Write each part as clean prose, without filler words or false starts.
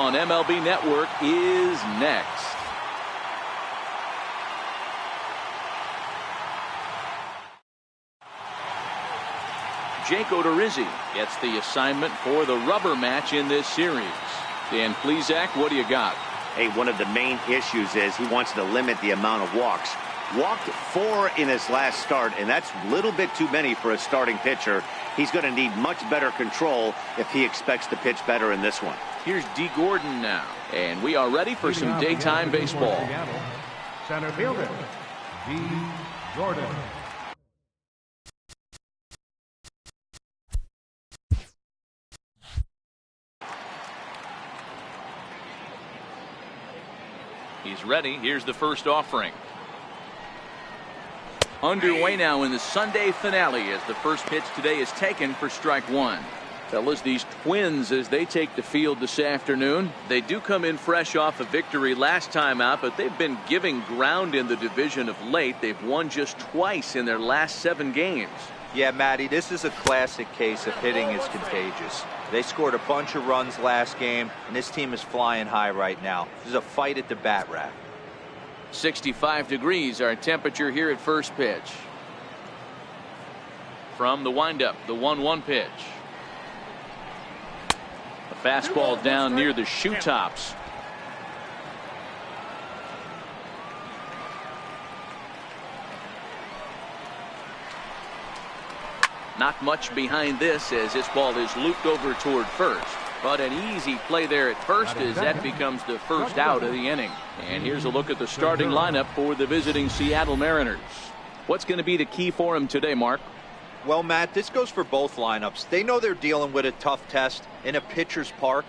on MLB Network is next. Jake Odorizzi gets the assignment for the rubber match in this series. Dan Plesac, what do you got? Hey, one of the main issues is he wants to limit the amount of walks. Walked 4 in his last start, and that's a little bit too many for a starting pitcher. He's going to need much better control if he expects to pitch better in this one. Here's D. Gordon now, and we are ready for some daytime baseball. Center fielder, D. Gordon. He's ready. Here's the first offering. Underway now in the Sunday finale as the first pitch today is taken for strike one. Fellas, these Twins, as they take the field this afternoon, they do come in fresh off a victory last time out, but they've been giving ground in the division of late. They've won just twice in their last 7 games. Yeah, Matty, this is a classic case of hitting is contagious. They scored a bunch of runs last game, and this team is flying high right now. There's a fight at the bat rack. 65 degrees our temperature here at first pitch. From the windup, the 1-1 pitch. A fastball down near the shoe tops. Not much behind this as this ball is looped over toward first. But an easy play there at first as that becomes the first out of the inning. And here's a look at the starting lineup for the visiting Seattle Mariners. What's going to be the key for him today, Mark? Well, Matt, this goes for both lineups. They know they're dealing with a tough test in a pitcher's park,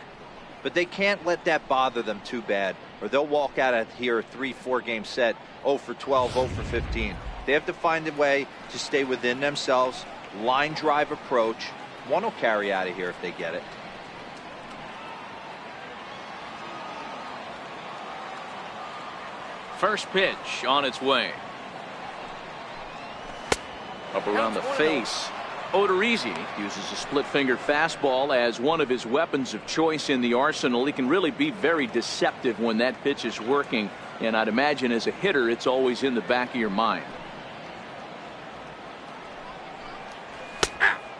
but they can't let that bother them too bad, or they'll walk out of here a 3-4 game set 0 for 12, 0 for 15. They have to find a way to stay within themselves. Line drive approach. One will carry out of here if they get it. First pitch on its way. Up around the face. Odorizzi uses a split finger fastball as one of his weapons of choice in the arsenal. He can really be very deceptive when that pitch is working, and I'd imagine as a hitter it's always in the back of your mind.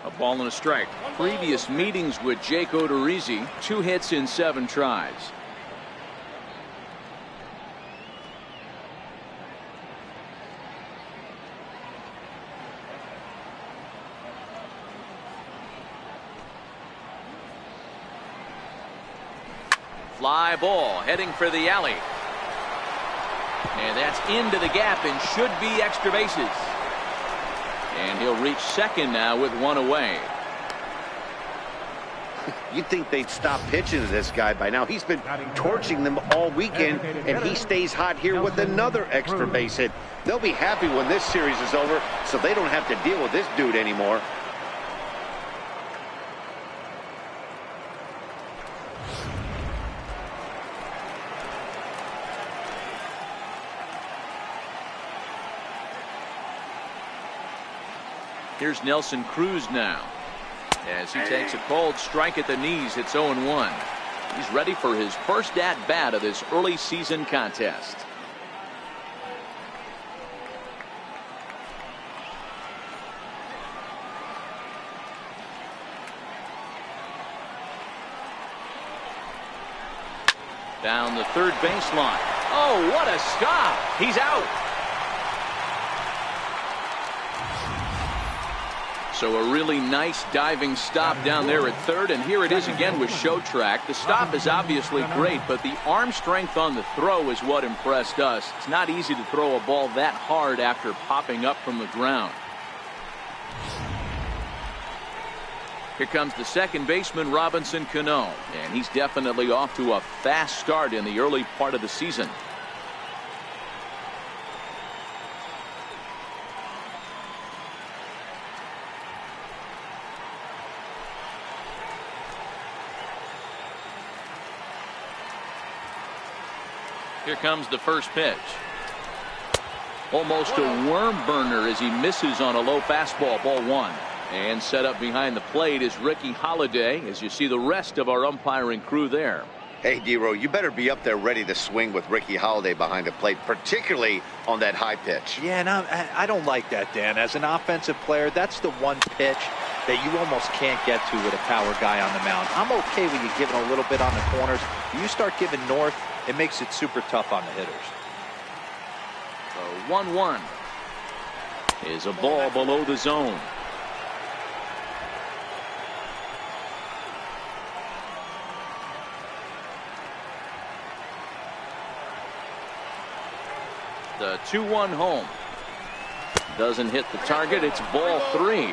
A ball and a strike. Previous meetings with Jake Odorizzi, 2 hits in 7 tries. Fly ball heading for the alley. And that's into the gap and should be extra bases. And he'll reach second now with 1 away. You'd think they'd stop pitching to this guy by now. He's been torching them all weekend, and he stays hot here with another extra base hit. They'll be happy when this series is over, so they don't have to deal with this dude anymore. Here's Nelson Cruz now as he takes a cold strike at the knees. It's 0-1. He's ready for his first at bat of this early season contest. Down the third baseline. Oh, what a stop! He's out. So a really nice diving stop down there at third, and here it is again with show track. The stop is obviously great, but the arm strength on the throw is what impressed us. It's not easy to throw a ball that hard after popping up from the ground. Here comes the second baseman, Robinson Cano, and he's definitely off to a fast start in the early part of the season. Here comes the first pitch. Almost a worm burner as he misses on a low fastball, ball 1. And set up behind the plate is Ricky Holiday as you see the rest of our umpiring crew there. Hey, D-Row, you better be up there ready to swing with Ricky Holiday behind the plate, particularly on that high pitch. Yeah, and I don't like that, Dan. As an offensive player, that's the one pitch that you almost can't get to with a power guy on the mound. I'm okay with you giving a little bit on the corners. You start giving north, it makes it super tough on the hitters. The 1-1 is a ball below the zone. The 2-1 home. Doesn't hit the target. It's ball 3.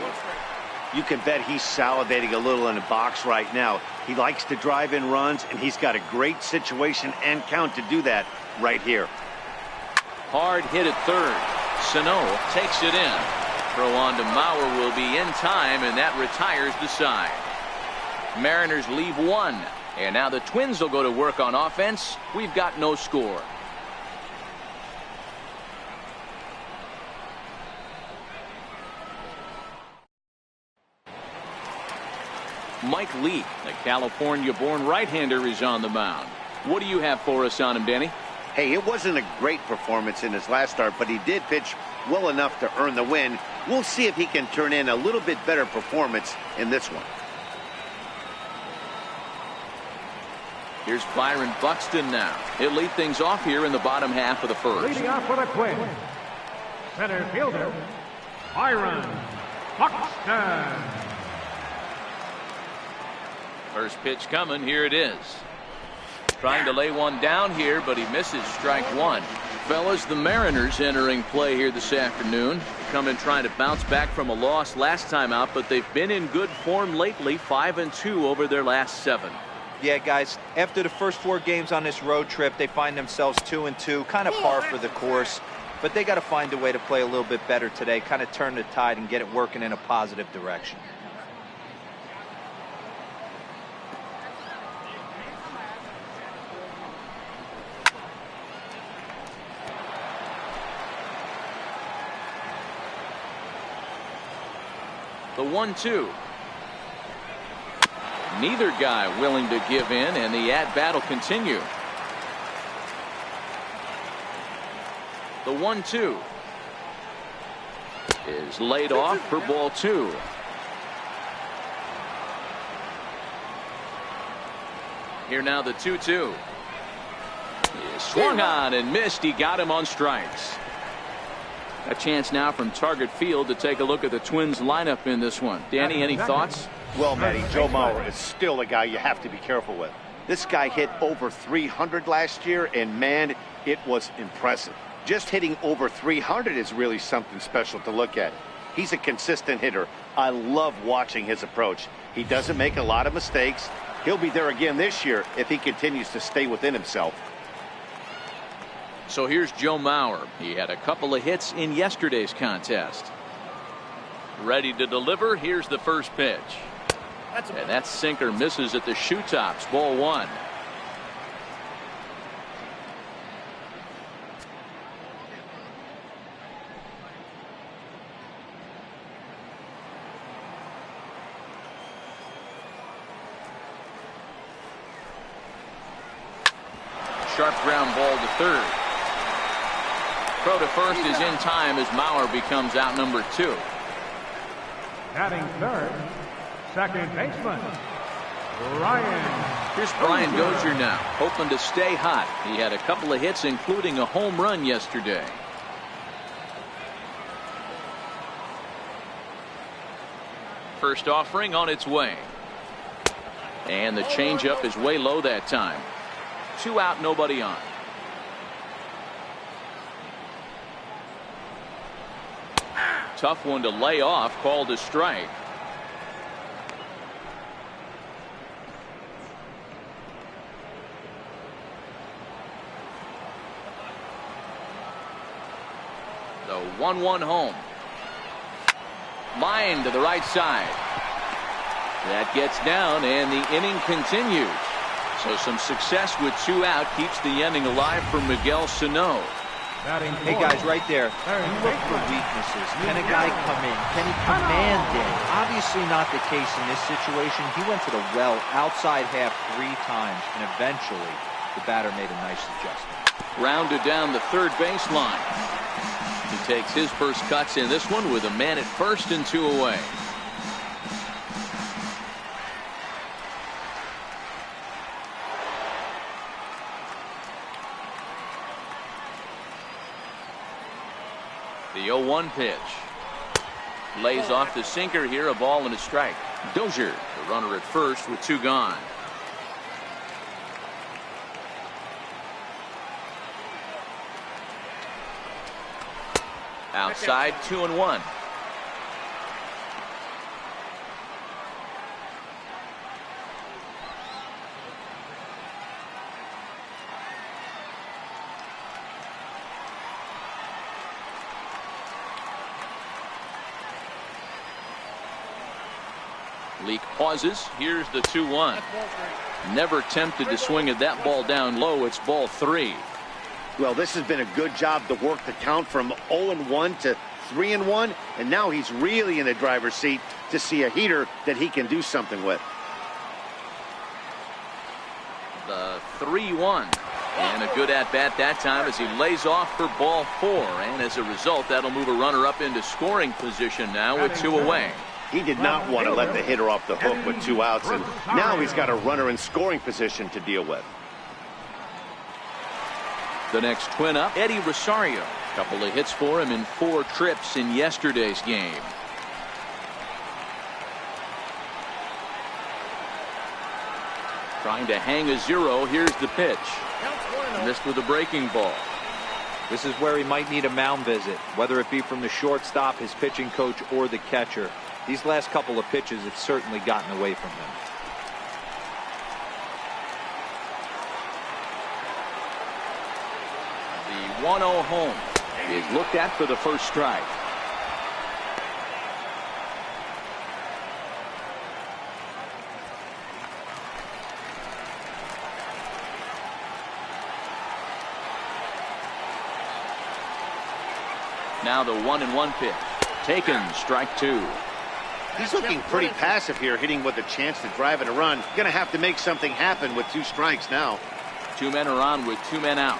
You can bet he's salivating a little in the box right now. He likes to drive in runs, and he's got a great situation and count to do that right here. Hard hit at third. Sano takes it in. Throw on to Mauer will be in time, and that retires the side. Mariners leave 1. And now the Twins will go to work on offense. We've got no score. Mike Leake, the California-born right-hander, is on the mound. What do you have for us on him, Danny? Hey, it wasn't a great performance in his last start, but he did pitch well enough to earn the win. We'll see if he can turn in a little bit better performance in this one. Here's Byron Buxton now. He'll lead things off here in the bottom half of the first. Leading off for the Twins, center fielder, Byron Buxton. First pitch coming. Here it is. Trying to lay one down here, but he misses. Strike 1. Fellas, the Mariners entering play here this afternoon. Come in trying to bounce back from a loss last time out, but they've been in good form lately. 5-2 over their last 7. Yeah, guys, after the first 4 games on this road trip, they find themselves 2-2, kind of par for the course. But they got to find a way to play a little bit better today, kind of turn the tide and get it working in a positive direction. The 1-2. Neither guy willing to give in, and the at-bat will continue. The 1-2 is laid off for ball 2. Here now the 2-2. He swung on and missed. He got him on strikes. A chance now from Target Field to take a look at the Twins lineup in this one. Danny, any thoughts? Well, Matty, Joe Mauer is still a guy you have to be careful with. This guy hit over 300 last year, and man, it was impressive. Just hitting over 300 is really something special to look at. He's a consistent hitter. I love watching his approach. He doesn't make a lot of mistakes. He'll be there again this year if he continues to stay within himself. So here's Joe Mauer. He had a couple of hits in yesterday's contest. Ready to deliver. Here's the first pitch. And that sinker misses at the shoe tops. Ball 1. Sharp ground ball to third. Throw to first is in time as Mauer becomes out number 2. Batting third, second baseman, Ryan. Here's Brian Dozier now, hoping to stay hot. He had a couple of hits, including a home run yesterday. First offering on its way. And the changeup is way low that time. 2 out, nobody on. Tough one to lay off, called a strike. The 1-1 home. Line to the right side. That gets down, and the inning continues. So some success with 2 out keeps the inning alive for Miguel Sano. Hey guys, right there, you look for weaknesses. Can a guy come in? Can he command in? Obviously not the case in this situation. He went to the well outside half 3 times, and eventually the batter made a nice adjustment. Rounded down the third baseline. He takes his first cuts in this one with a man at first and 2 away. The 0-1 pitch. Lays off the sinker here, a ball and a strike. Dozier, the runner at first with 2 gone. Outside, 2-1. Leak pauses. Here's the 2-1. Never tempted to swing at that ball down low. It's ball 3. Well, this has been a good job to work the count from 0-1 to 3-1, and now he's really in the driver's seat to see a heater that he can do something with. The 3-1. And a good at-bat that time as he lays off for ball 4. And as a result, that'll move a runner up into scoring position now with 2 away. He did not want to let the hitter off the hook with 2 outs, and now he's got a runner in scoring position to deal with. The next twin up, Eddie Rosario. Couple of hits for him in 4 trips in yesterday's game. Trying to hang a 0. Here's the pitch. Missed with a breaking ball. This is where he might need a mound visit, whether it be from the shortstop, his pitching coach, or the catcher. These last couple of pitches have certainly gotten away from him. The 1-0 home is looked at for the first strike. Now the 1-1 pitch. Taken, strike 2. He's looking pretty passive here, hitting with a chance to drive in a run. Gonna have to make something happen with 2 strikes now. 2 men are on with 2 men out.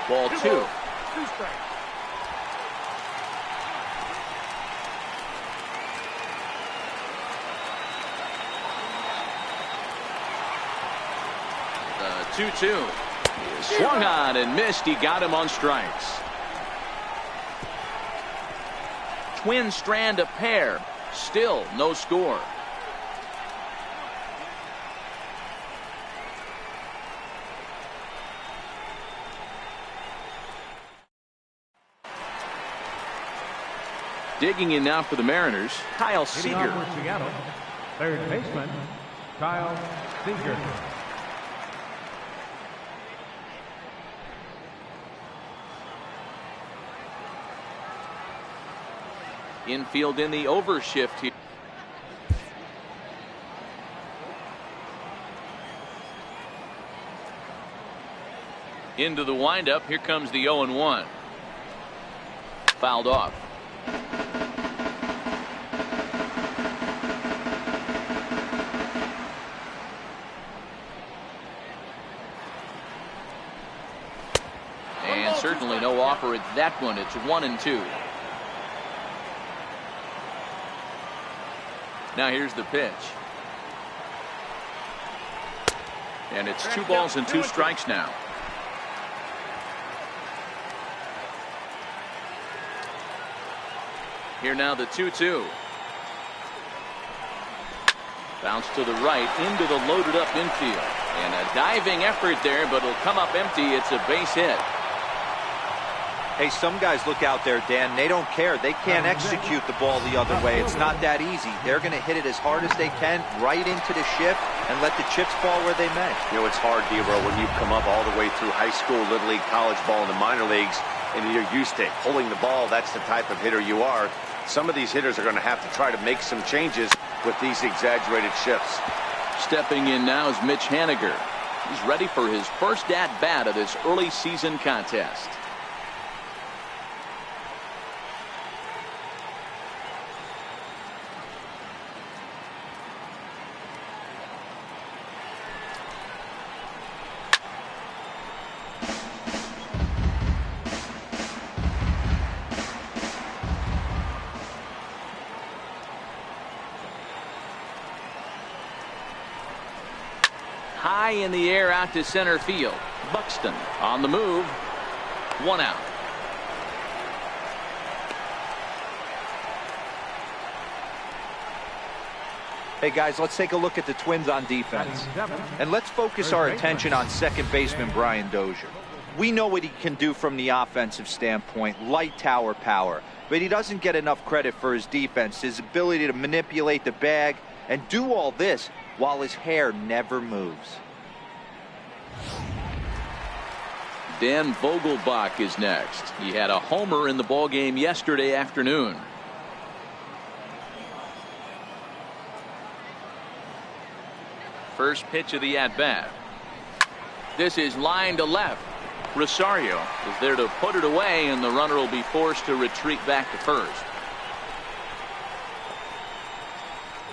Ball 2. 2 strikes. The 2-2. Swung on and missed. He got him on strikes. Twins strand a pair. Still no score. Digging in now for the Mariners, Kyle Seager. Seattle, third baseman, Kyle Seager. Infield in the overshift here. Into the windup. Here comes the 0-1. Fouled off. And certainly no offer at that one. It's 1-2. Now here's the pitch. And it's 2 balls and 2 strikes now. Here now the 2-2. Bounce to the right into the loaded up infield. And a diving effort there, but it'll come up empty. It's a base hit. Hey, some guys look out there, Dan. They don't care. They can't execute the ball the other way. It's not that easy. They're going to hit it as hard as they can right into the shift and let the chips fall where they may. You know, it's hard, Dero, when you've come up all the way through high school, little league, college ball, and the minor leagues, and you're used to pulling the ball. That's the type of hitter you are. Some of these hitters are going to have to try to make some changes with these exaggerated shifts. Stepping in now is Mitch Haniger. He's ready for his first at-bat of this early season contest. High in the air out to center field. Buxton on the move. 1 out. Hey guys, let's take a look at the Twins on defense. And let's focus our attention on second baseman Brian Dozier. We know what he can do from the offensive standpoint, light tower power. But he doesn't get enough credit for his defense, his ability to manipulate the bag and do all this while his hair never moves. Dan Vogelbach is next. He had a homer in the ballgame yesterday afternoon. First pitch of the at-bat. This is line to left. Rosario is there to put it away, and the runner will be forced to retreat back to first.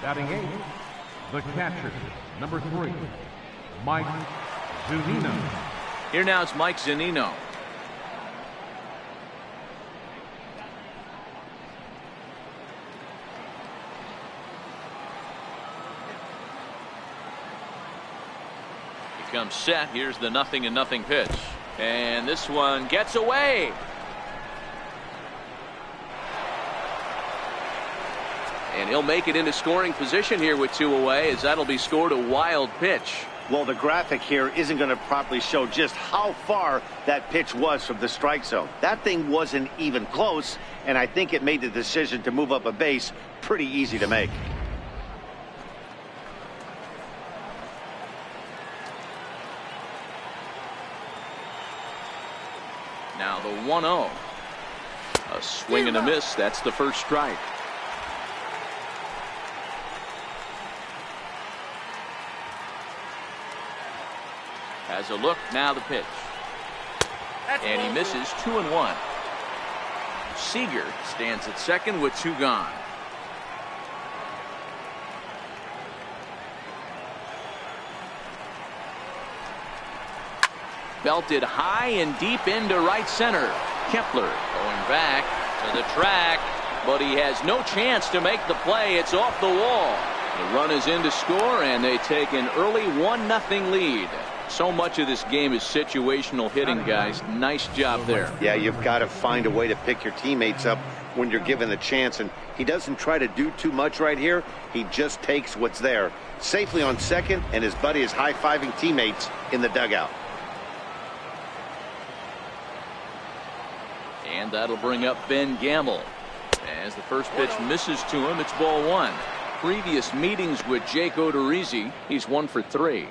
Batting 8, the catcher, number 3, Mike Zunino. Here now is Mike Zunino. He comes set. Here's the 0-0 pitch. And this one gets away. And he'll make it into scoring position here with 2 away, as that'll be scored a wild pitch. Well, the graphic here isn't going to properly show just how far that pitch was from the strike zone. That thing wasn't even close, and I think it made the decision to move up a base pretty easy to make. Now the 1-0. A swing and a miss. That's the first strike. Has a look. Now the pitch. And he misses. 2-1. Seager stands at second with 2 gone. Belted high and deep into right center. Kepler going back to the track, but he has no chance to make the play. It's off the wall. The run is in to score, and they take an early 1-0 lead. So much of this game is situational hitting, guys. Nice job there. Yeah, you've got to find a way to pick your teammates up when you're given the chance, and he doesn't try to do too much right here. He just takes what's there. Safely on second, and his buddy is high-fiving teammates in the dugout. And that'll bring up Ben Gamble. As the first pitch misses to him, it's ball 1. Previous meetings with Jake Odorizzi, he's 1 for 3.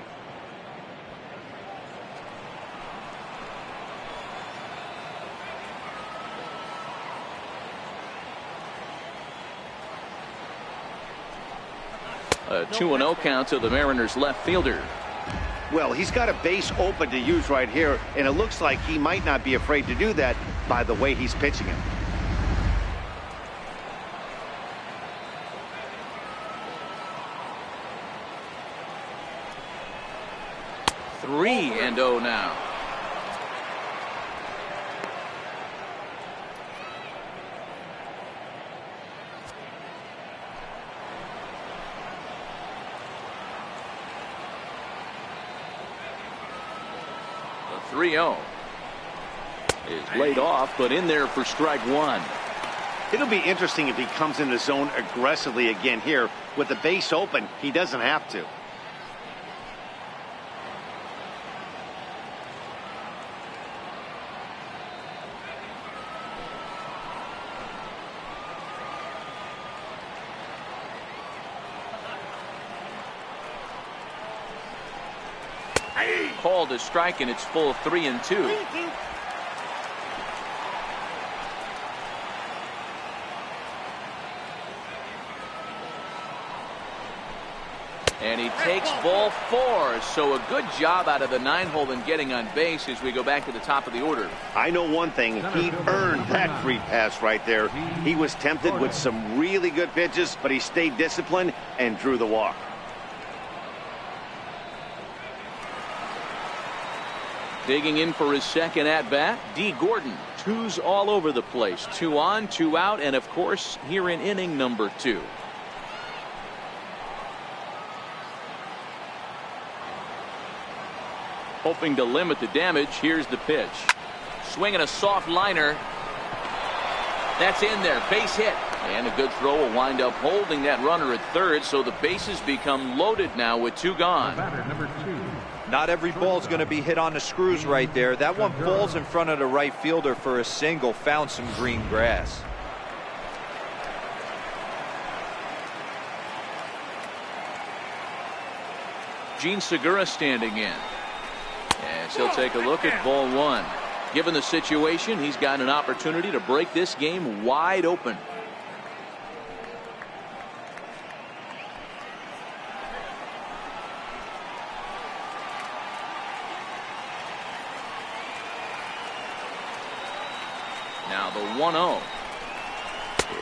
A 2-0 count to the Mariners left fielder. Well, he's got a base open to use right here, and it looks like he might not be afraid to do that by the way he's pitching it. Three and 0 now. The 3-0 is laid off, but in there for strike 1. It'll be interesting if he comes in the zone aggressively again here. With the base open, he doesn't have to. Called a strike, and it's full 3-2. And he takes ball 4. So a good job out of the 9-hole in getting on base as we go back to the top of the order. I know one thing. He earned that free pass right there. He was tempted with some really good pitches, but he stayed disciplined and drew the walk. Digging in for his second at-bat, D. Gordon. 2s all over the place. 2 on, 2 out, and of course here in inning number 2. Hoping to limit the damage. Here's the pitch. Swinging a soft liner. That's in there. Base hit. And a good throw will wind up holding that runner at third. So the bases become loaded now with 2 gone. Number 2. Not every ball's going to be hit on the screws right there. That one falls in front of the right fielder for a single. Found some green grass. Gene Segura standing in. As he'll take a look at ball 1. Given the situation, he's got an opportunity to break this game wide open. Now the 1-0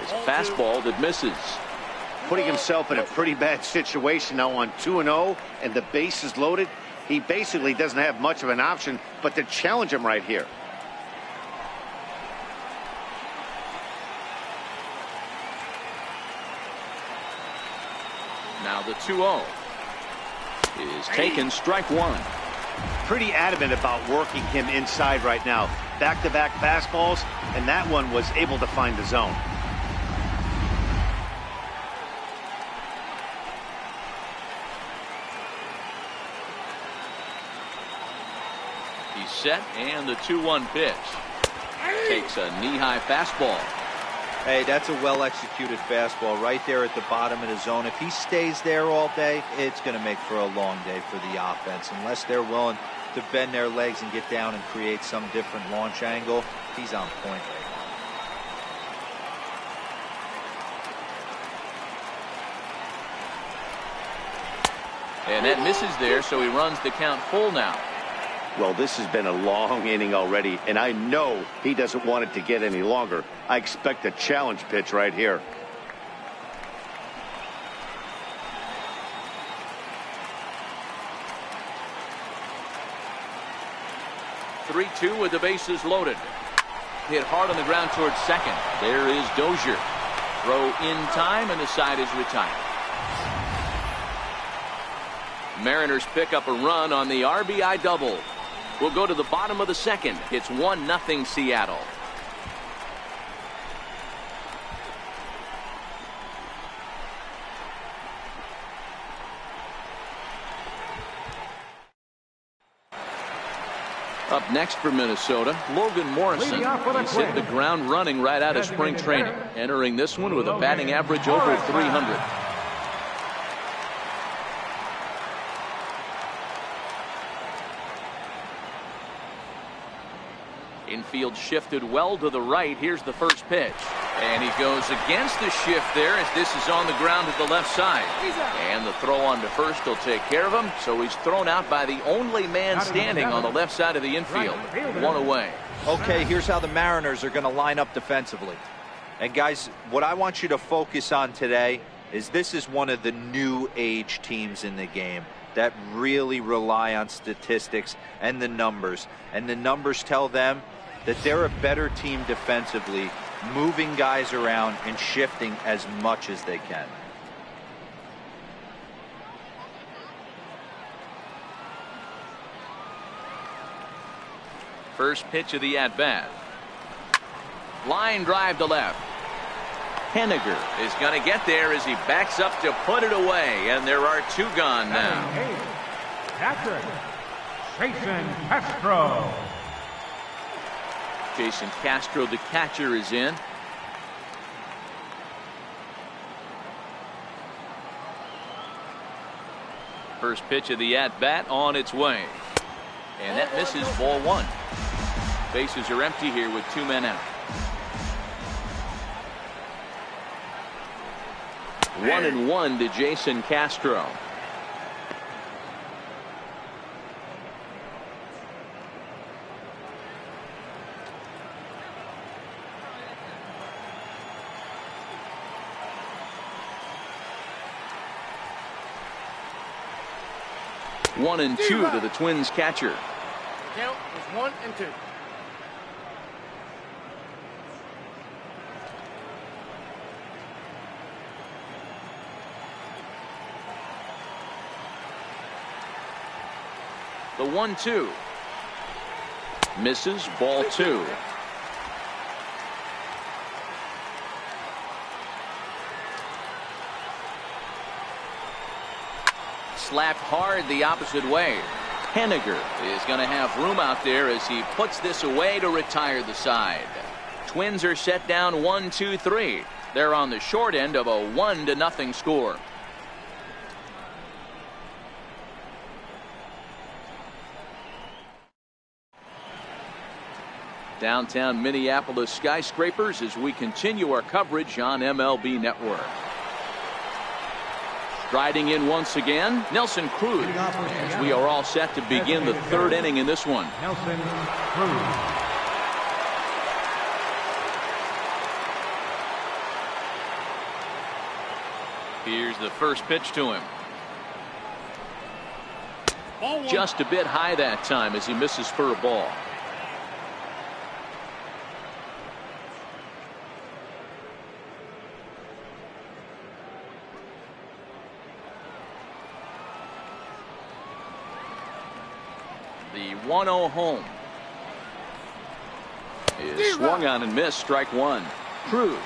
is a fastball that misses. Putting himself in a pretty bad situation now on 2-0 and the base is loaded. He basically doesn't have much of an option but to challenge him right here. Now the 2-0 is taken. Strike 1. Pretty adamant about working him inside right now. Back-to-back fastballs, and that one was able to find the zone. He's set, and the 2-1 pitch. Takes a knee-high fastball. Hey, that's a well-executed fastball right there at the bottom of the zone. If he stays there all day, it's going to make for a long day for the offense. Unless they're willing to bend their legs and get down and create some different launch angle, he's on point right now. And that misses there, so he runs the count full now. Well, this has been a long inning already, and I know he doesn't want it to get any longer. I expect a challenge pitch right here. Three, 2 with the bases loaded. Hit hard on the ground towards second. There is Dozier. Throw in time, and the side is retired. Mariners pick up a run on the RBI double. We'll go to the bottom of the second. It's 1-0 Seattle. Up next for Minnesota, Logan Morrison. He's hit the ground running right out of spring training. Entering this one with a batting average over 300. Infield shifted well to the right. Here's the first pitch. And he goes against the shift there as this is on the ground to the left side. And the throw on to first will take care of him. So he's thrown out by the only man standing on the left side of the infield. 1 away. Okay, here's how the Mariners are going to line up defensively. And guys, what I want you to focus on today is this is one of the new age teams in the game that really rely on statistics and the numbers. And the numbers tell them that they're a better team defensively, moving guys around and shifting as much as they can. First pitch of the at-bat. Line drive to left. Henniger is going to get there as he backs up to put it away, and there are 2 gone now. Patrick Jason Castro. Jason Castro, the catcher, is in. First pitch of the at-bat on its way. And that misses, ball 1. Bases are empty here with 2 men out. 1-1 to Jason Castro. 1-2 to the Twins catcher. Count was 1-2. The 1-2 misses, ball 2. Slapped hard the opposite way. Henniger is going to have room out there as he puts this away to retire the side. Twins are set down 1-2-3. They're on the short end of a 1-0 score. Downtown Minneapolis skyscrapers as we continue our coverage on MLB Network. Striding in once again, Nelson Cruz, as we are all set to begin the third inning in this one. Nelson Cruz. Here's the first pitch to him. Just a bit high that time as he misses for a ball. The 1-0 home is swung on and missed. Strike one. Cruz,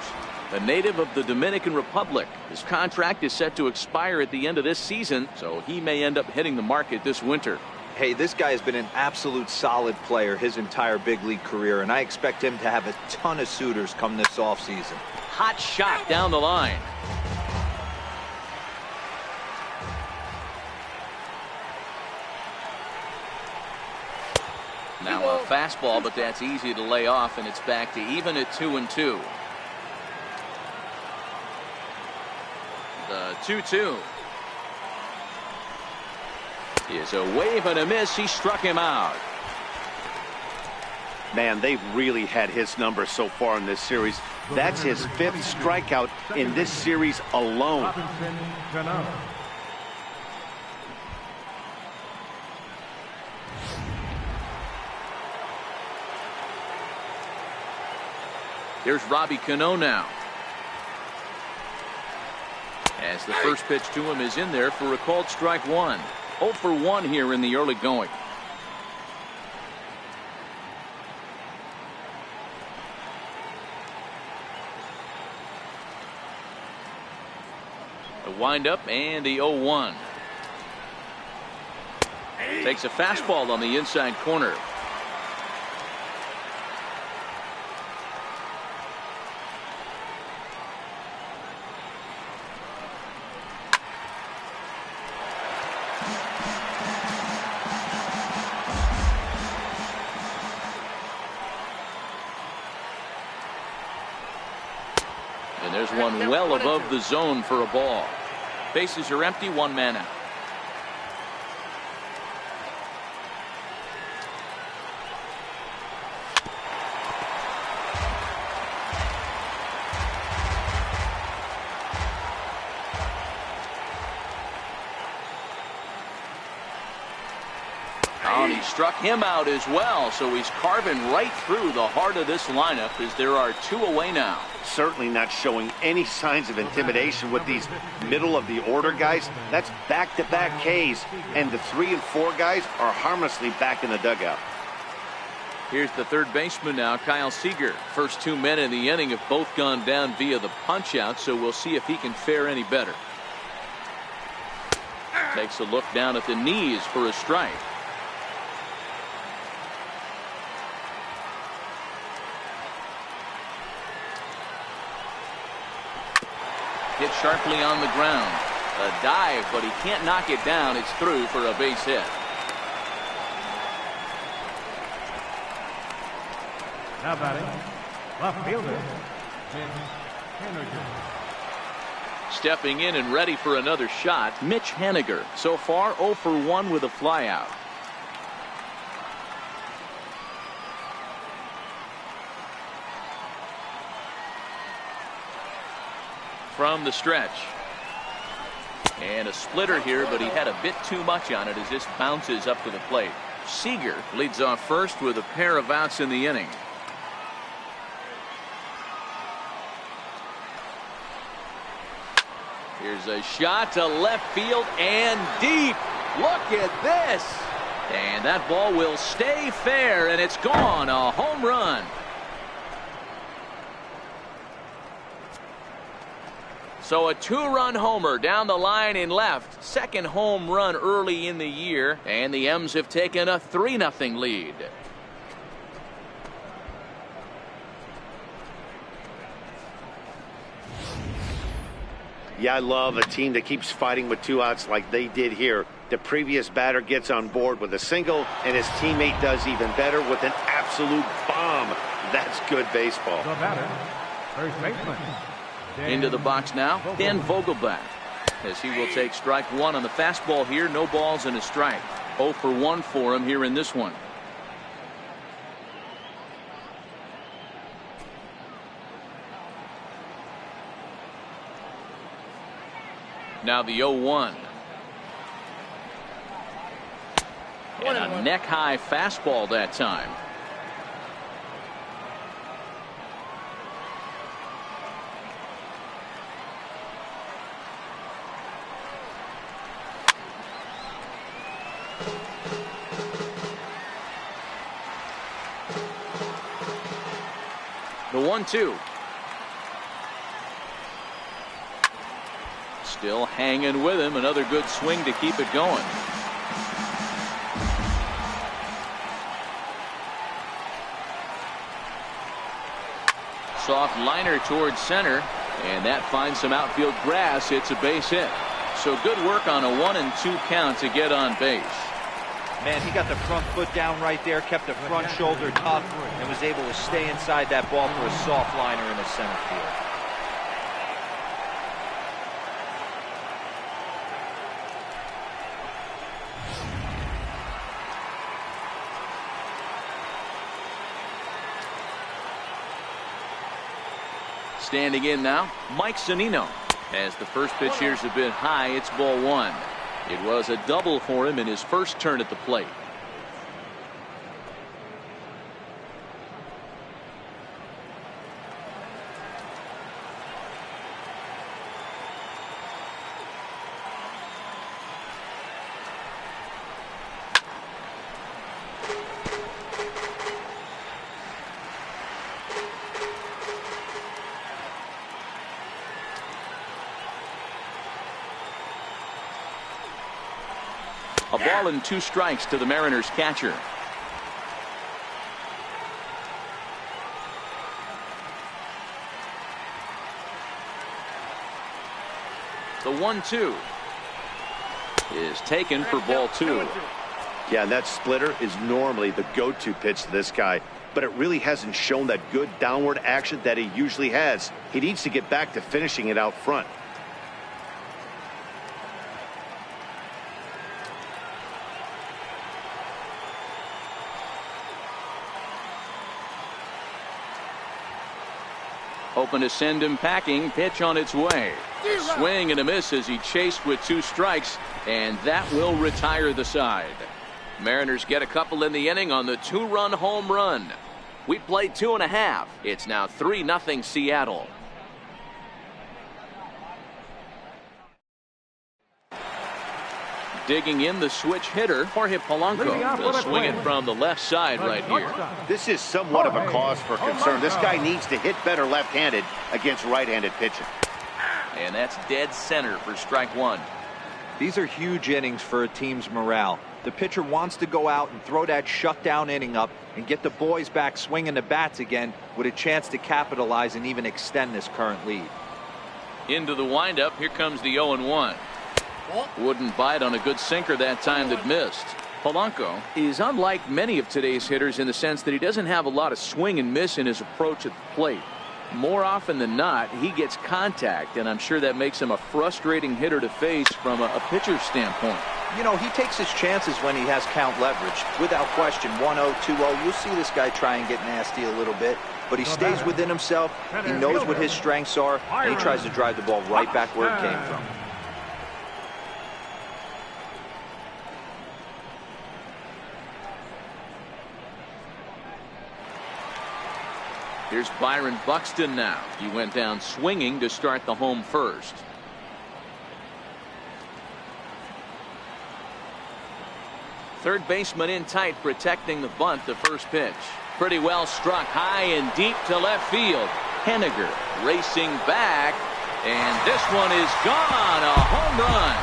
a native of the Dominican Republic. His contract is set to expire at the end of this season, so he may end up hitting the market this winter. Hey, this guy has been an absolute solid player his entire big league career, and I expect him to have a ton of suitors come this offseason. Hot shot down the line. Now a fastball, but that's easy to lay off, and it's back to even at 2-2. The 2-2 is a wave and a miss. He struck him out. Man, they've really had his number so far in this series. That's his 5th strikeout in this series alone. Robinson Cano. Here's Robbie Cano now. As the first pitch to him is in there for a called strike one. 0 for 1 here in the early going. The windup and the 0-1. Takes a fastball on the inside corner. And there's one well above the zone for a ball. Bases are empty, 1 man out. And he struck him out as well, so he's carving right through the heart of this lineup as there are 2 away now. Certainly not showing any signs of intimidation with these middle of the order guys. That's back-to-back Ks, and the 3 and 4 guys are harmlessly back in the dugout. Here's the third baseman now, Kyle Seager. First 2 men in the inning have both gone down via the punch out, so we'll see if he can fare any better. Takes a look down at the knees for a strike. Hit sharply on the ground. A dive, but he can't knock it down. It's through for a base hit. Now batting, left fielder, Henniger. Stepping in and ready for another shot, Mitch Henniger. So far 0 for 1 with a flyout. From the stretch. And a splitter here, but he had a bit too much on it as this bounces up to the plate. Seager leads off first with a pair of outs in the inning. Here's a shot to left field and deep. Look at this. And that ball will stay fair, and it's gone. A home run. So a two-run homer down the line in left. Second home run early in the year, and the M's have taken a 3-0 lead. Yeah, I love a team that keeps fighting with 2 outs like they did here. The previous batter gets on board with a single, and his teammate does even better with an absolute bomb. That's good baseball. The batter, first baseman. Into the box now, Dan Vogelbach, as he will take strike one on the fastball here. No balls and a strike. 0 for 1 for him here in this one. Now the 0-1. And a neck-high fastball that time. The 1-2. Still hanging with him. Another good swing to keep it going. Soft liner towards center, and that finds some outfield grass. It's a base hit. So good work on a 1-2 count to get on base. Man, he got the front foot down right there, kept the front shoulder tough, and was able to stay inside that ball for a soft liner in the center field. Standing in now, Mike Zunino. As the first pitch here's a bit high, it's ball 1. It was a double for him in his first turn at the plate. A ball and 2 strikes to the Mariners catcher. The 1-2 is taken for ball 2. Yeah, that splitter is normally the go-to pitch to this guy, but it really hasn't shown that good downward action that he usually has. He needs to get back to finishing it out front. Hoping to send him packing. Pitch on its way. Swing and a miss as he chased with 2 strikes, and that will retire the side. Mariners get a couple in the inning on the 2-run home run. We played 2.5. It's now 3-0 Seattle. Digging in the switch hitter, Jorge Polanco. He'll swing it from the left side right here. This is somewhat of a cause for concern. This guy needs to hit better left-handed against right-handed pitching. And that's dead center for strike 1. These are huge innings for a team's morale. The pitcher wants to go out and throw that shutdown inning up and get the boys back swinging the bats again with a chance to capitalize and even extend this current lead. Into the windup. Here comes the 0-1. Wouldn't bite on a good sinker that time that missed. Polanco is unlike many of today's hitters in the sense that he doesn't have a lot of swing and miss in his approach at the plate. More often than not, he gets contact, and I'm sure that makes him a frustrating hitter to face from a pitcher's standpoint. You know, he takes his chances when he has count leverage. Without question, 1-0, 2-0, you'll see this guy try and get nasty a little bit, but he stays within himself. He knows what his strengths are, and he tries to drive the ball right back where it came from. Here's Byron Buxton now. He went down swinging to start the home first. Third baseman in tight, protecting the bunt. The first pitch. Pretty well struck high and deep to left field. Henniger racing back, and this one is gone. A home run.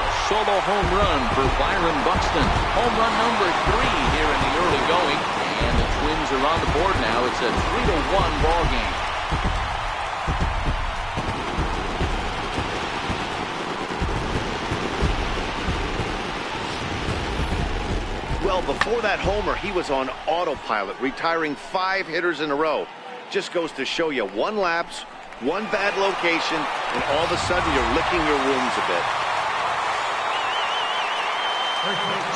A solo home run for Byron Buxton. Home run number 3 here in the early going, and the Twins are on the board now. It's a 3-1 ball game. Well, before that homer, he was on autopilot, retiring 5 hitters in a row. Just goes to show you, one lapse, one bad location, and all of a sudden you're licking your wounds a bit.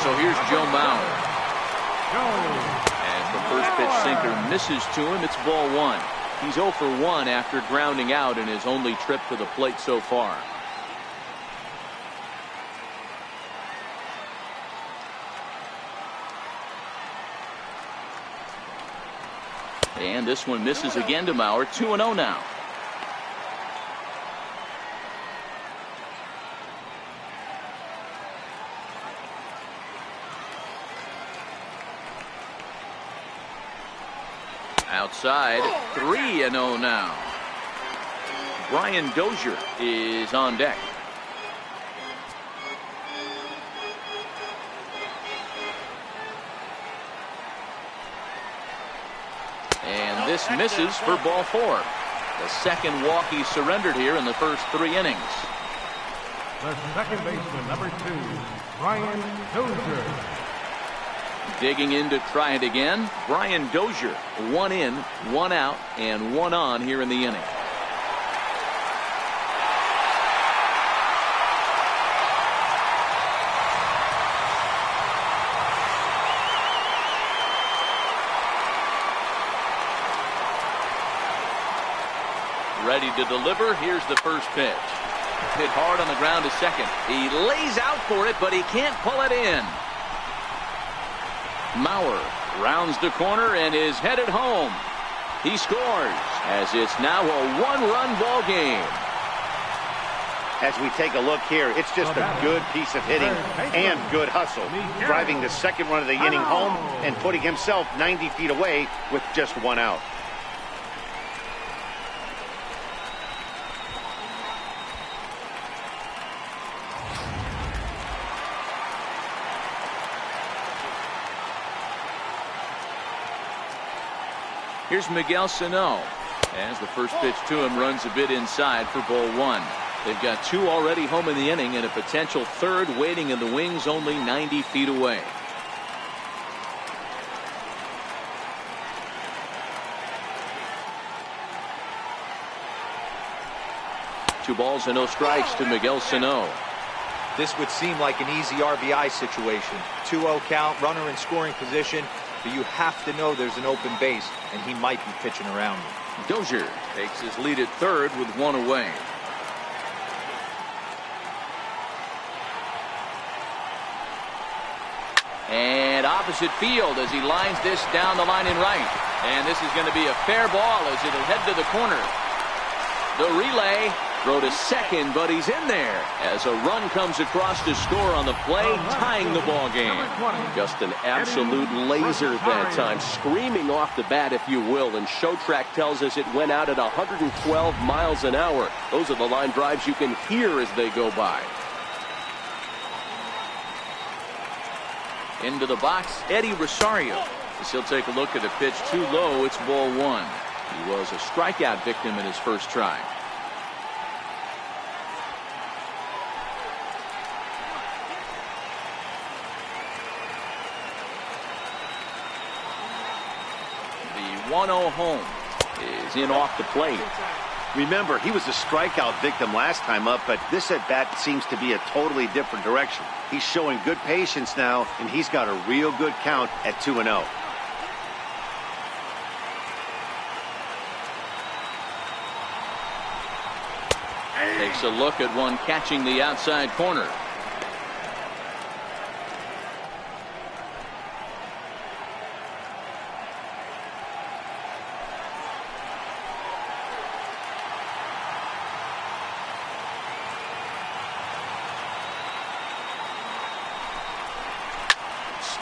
So here's Joe Mauer. As the first pitch sinker misses to him, it's ball 1. He's 0 for 1 after grounding out in his only trip to the plate so far. And this one misses again to Mauer. 2-0 now. Outside, 3-0 now. Brian Dozier is on deck. And this misses for ball 4. The second walk he surrendered here in the first 3 innings. The second baseman, number 2, Brian Dozier. Digging in to try it again. Brian Dozier, 1 in, 1 out, and 1 on here in the inning. Ready to deliver. Here's the first pitch. Hit hard on the ground to second. He lays out for it, but he can't pull it in. Mauer rounds the corner and is headed home. He scores, as it's now a 1-run ball game. As we take a look here, it's just a good piece of hitting and good hustle, driving the second run of the inning home and putting himself 90 feet away with just 1 out. Here's Miguel Sano. As the first pitch to him runs a bit inside for ball 1. They've got 2 already home in the inning and a potential third waiting in the wings only 90 feet away. Two balls and no strikes to Miguel Sano. This would seem like an easy RBI situation. 2-0 count, runner in scoring position, but you have to know there's an open base, and he might be pitching around it. Dozier takes his lead at third with 1 away. And opposite field as he lines this down the line in right. And this is going to be a fair ball as it'll head to the corner. The relay. Throw to second, but he's in there as a run comes across to score on the play, tying the ball game. Just an absolute laser that time, screaming off the bat, if you will, and Show Track tells us it went out at 112 miles an hour. Those are the line drives you can hear as they go by. Into the box, Eddie Rosario. As he'll take a look at a pitch too low, it's ball 1. He was a strikeout victim in his first try. The 1-0 home is in off the plate. Remember, he was a strikeout victim last time up, but this at-bat seems to be a totally different direction. He's showing good patience now, and he's got a real good count at 2-0. Takes a look at one catching the outside corner.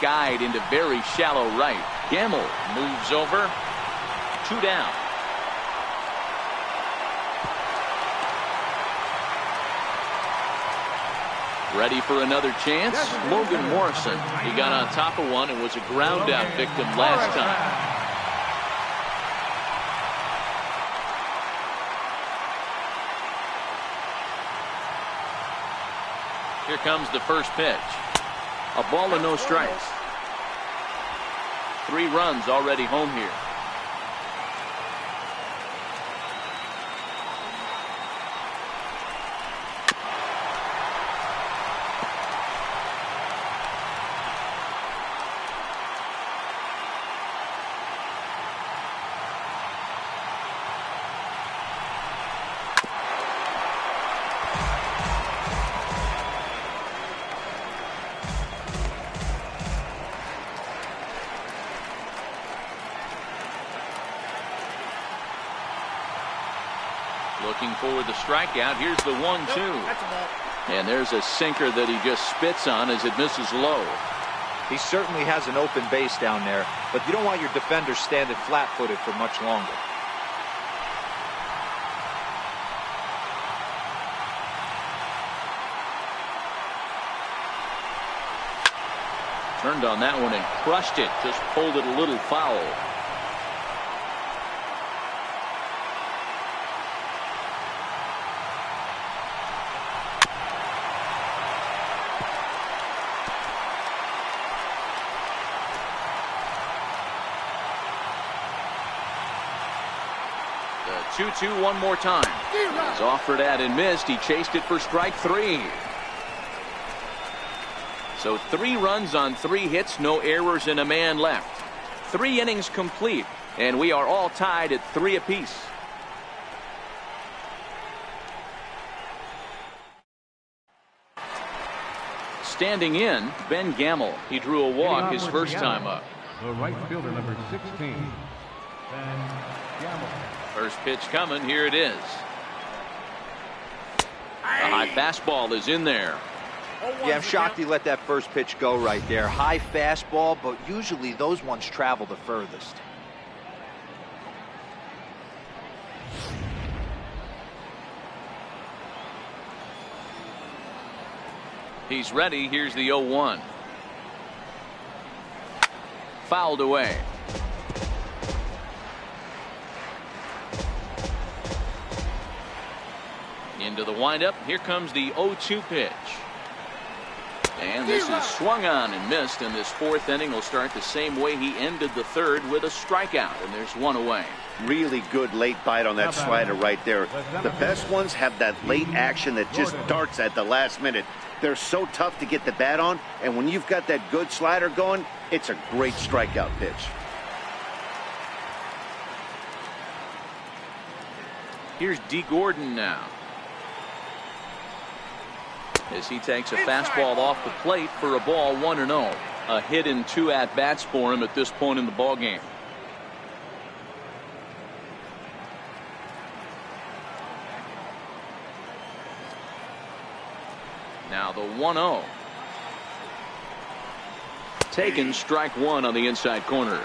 skied into very shallow right. Gamble moves over. 2 down. Ready for another chance. Logan Morrison. He got on top of one and was a ground out victim last time. Here comes the first pitch. A ball and no strikes. 3 runs already home here. Looking for the strikeout. Here's the 1-2. And there's a sinker that he just spits on as it misses low. He certainly has an open base down there, but you don't want your defender standing flat-footed for much longer. Turned on that one and crushed it. Just pulled it a little foul. The 2-2 one more time. He's offered at and missed. He chased it for strike 3. So 3 runs on 3 hits, no errors, and a man left. 3 innings complete, and we are all tied at 3 apiece. Standing in, Ben Gamble. He drew a walk his first time up. The right fielder, number 16, Ben Gamble. First pitch coming. Here it is. The high fastball is in there. Yeah, I'm shocked he let that first pitch go right there. High fastball, but usually those ones travel the furthest. He's ready. Here's the 0-1. Fouled away. Into the windup. Here comes the 0-2 pitch. And this is swung on and missed, and this 4th inning will start the same way he ended the 3rd, with a strikeout, and there's 1 away. Really good late bite on that slider right there. The best ones have that late action that just darts at the last minute. They're so tough to get the bat on, and when you've got that good slider going, it's a great strikeout pitch. Here's D. Gordon now, as he takes a fastball off the plate for a ball, 1-0. A hit in 2 at-bats for him at this point in the ballgame. Now the 1-0. Taken, strike 1 on the inside corner.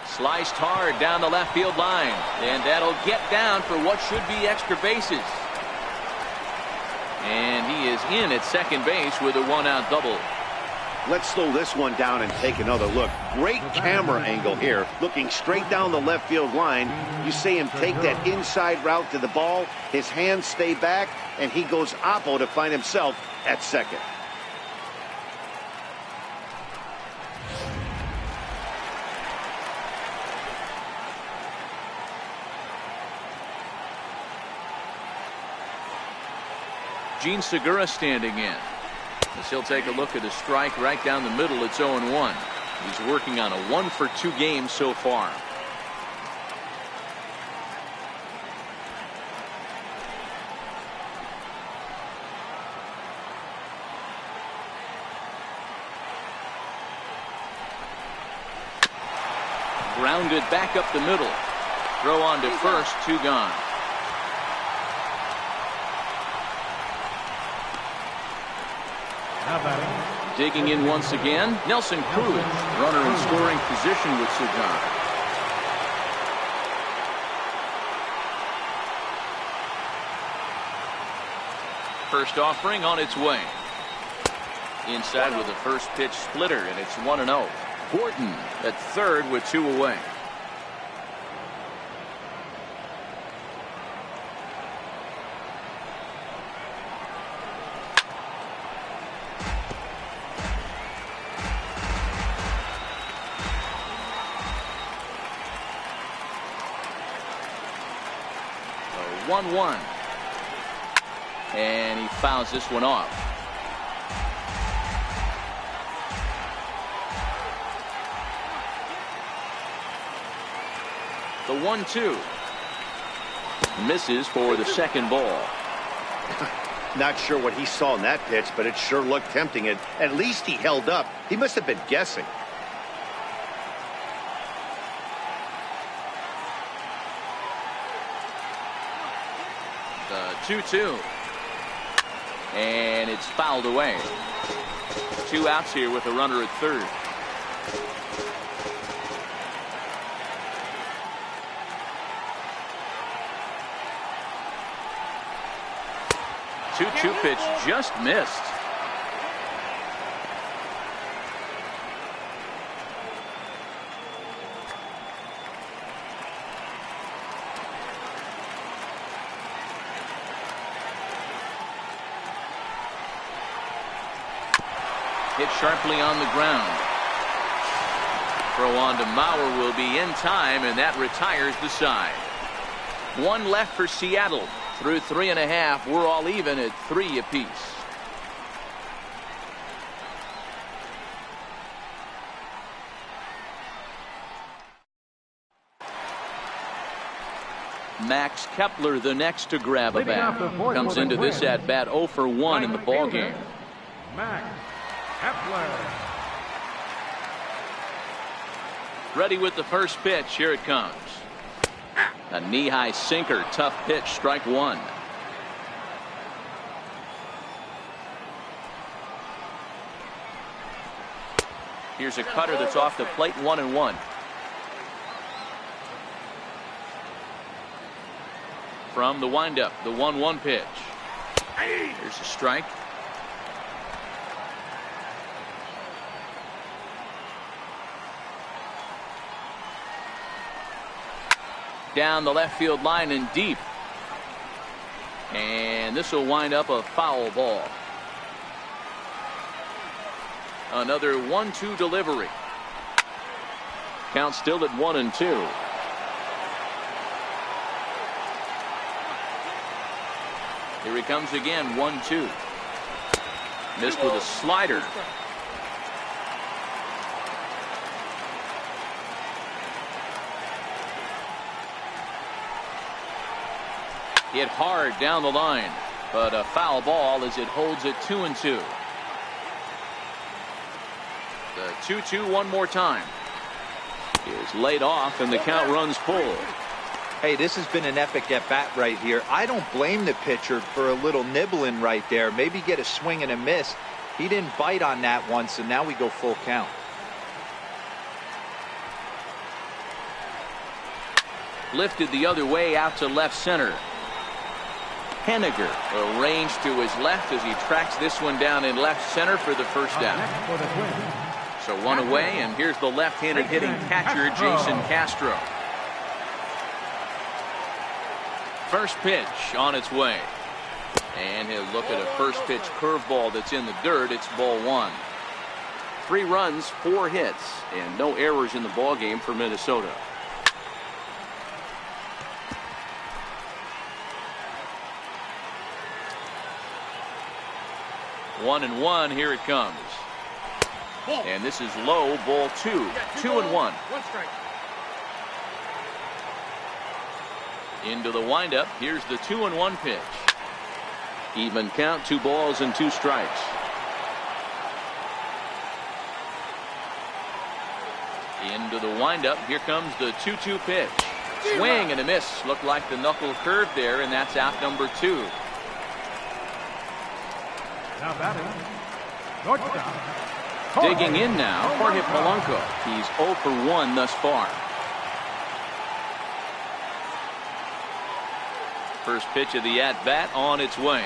Sliced hard down the left field line, and that'll get down for what should be extra bases. And he is in at second base with a 1-out double. Let's slow this one down and take another look. Great camera angle here, looking straight down the left field line. You see him take that inside route to the ball, his hands stay back, and he goes oppo to find himself at second. Gene Segura standing in, as he'll take a look at a strike right down the middle. It's 0-1. He's working on a 1-for-2 game so far. Grounded back up the middle. Throw on to first, 2 gone. Now batting. Digging in once again, Nelson Cruz, runner in scoring position with Sugan. First offering on its way. Inside with a first pitch splitter, and it's 1-0. Gordon at third with 2 away. So 1-1. And he fouls this one off. The 1-2 misses for the second ball. Not sure what he saw in that pitch, but it sure looked tempting. And at least he held up. He must have been guessing. The 2-2. And it's fouled away. 2 outs here with a runner at third. Two pitch just missed. Hit sharply on the ground. Throw on to Mauer will be in time, and that retires the side. 1 left for Seattle. Through 3.5, we're all even at 3 apiece. Max Kepler, the next to grab a bat, comes into this at bat 0 for 1 in the ball game. Max Kepler. Ready with the first pitch. Here it comes. A knee-high sinker, tough pitch, strike 1. Here's a cutter that's off the plate, 1-1. From the windup, the 1-1 pitch. Here's a strike. Down the left field line and deep. And this will wind up a foul ball. Another 1-2 delivery. Count still at 1-2. Here he comes again, 1-2. Missed with a slider. Hit hard down the line, but a foul ball as it holds it 2-2. The 2-2 one more time is laid off, and the count runs full. Hey, this has been an epic at bat right here. I don't blame the pitcher for a little nibbling right there. Maybe get a swing and a miss. He didn't bite on that once, and now we go full count. Lifted the other way out to left center. Henniger arranged to his left as he tracks this one down in left center for the first down. So 1 away, and here's the left-handed hitting catcher, Jason Castro. First pitch on its way. And he'll look at a first pitch curveball that's in the dirt. It's ball 1. 3 runs, 4 hits, and no errors in the ball game for Minnesota. One and one, here it comes. And this is low, ball 2. 2-1. 1 strike. Into the windup. Here's the 2-1 pitch. Even count, 2 balls and 2 strikes. Into the windup. Here comes the 2-2 pitch. Swing and a miss. Looked like the knuckle curve there, and that's out number 2. Now batting, Shortstop. Digging in now, Jorge Polanco. He's 0 for 1 thus far. First pitch of the at-bat on its way.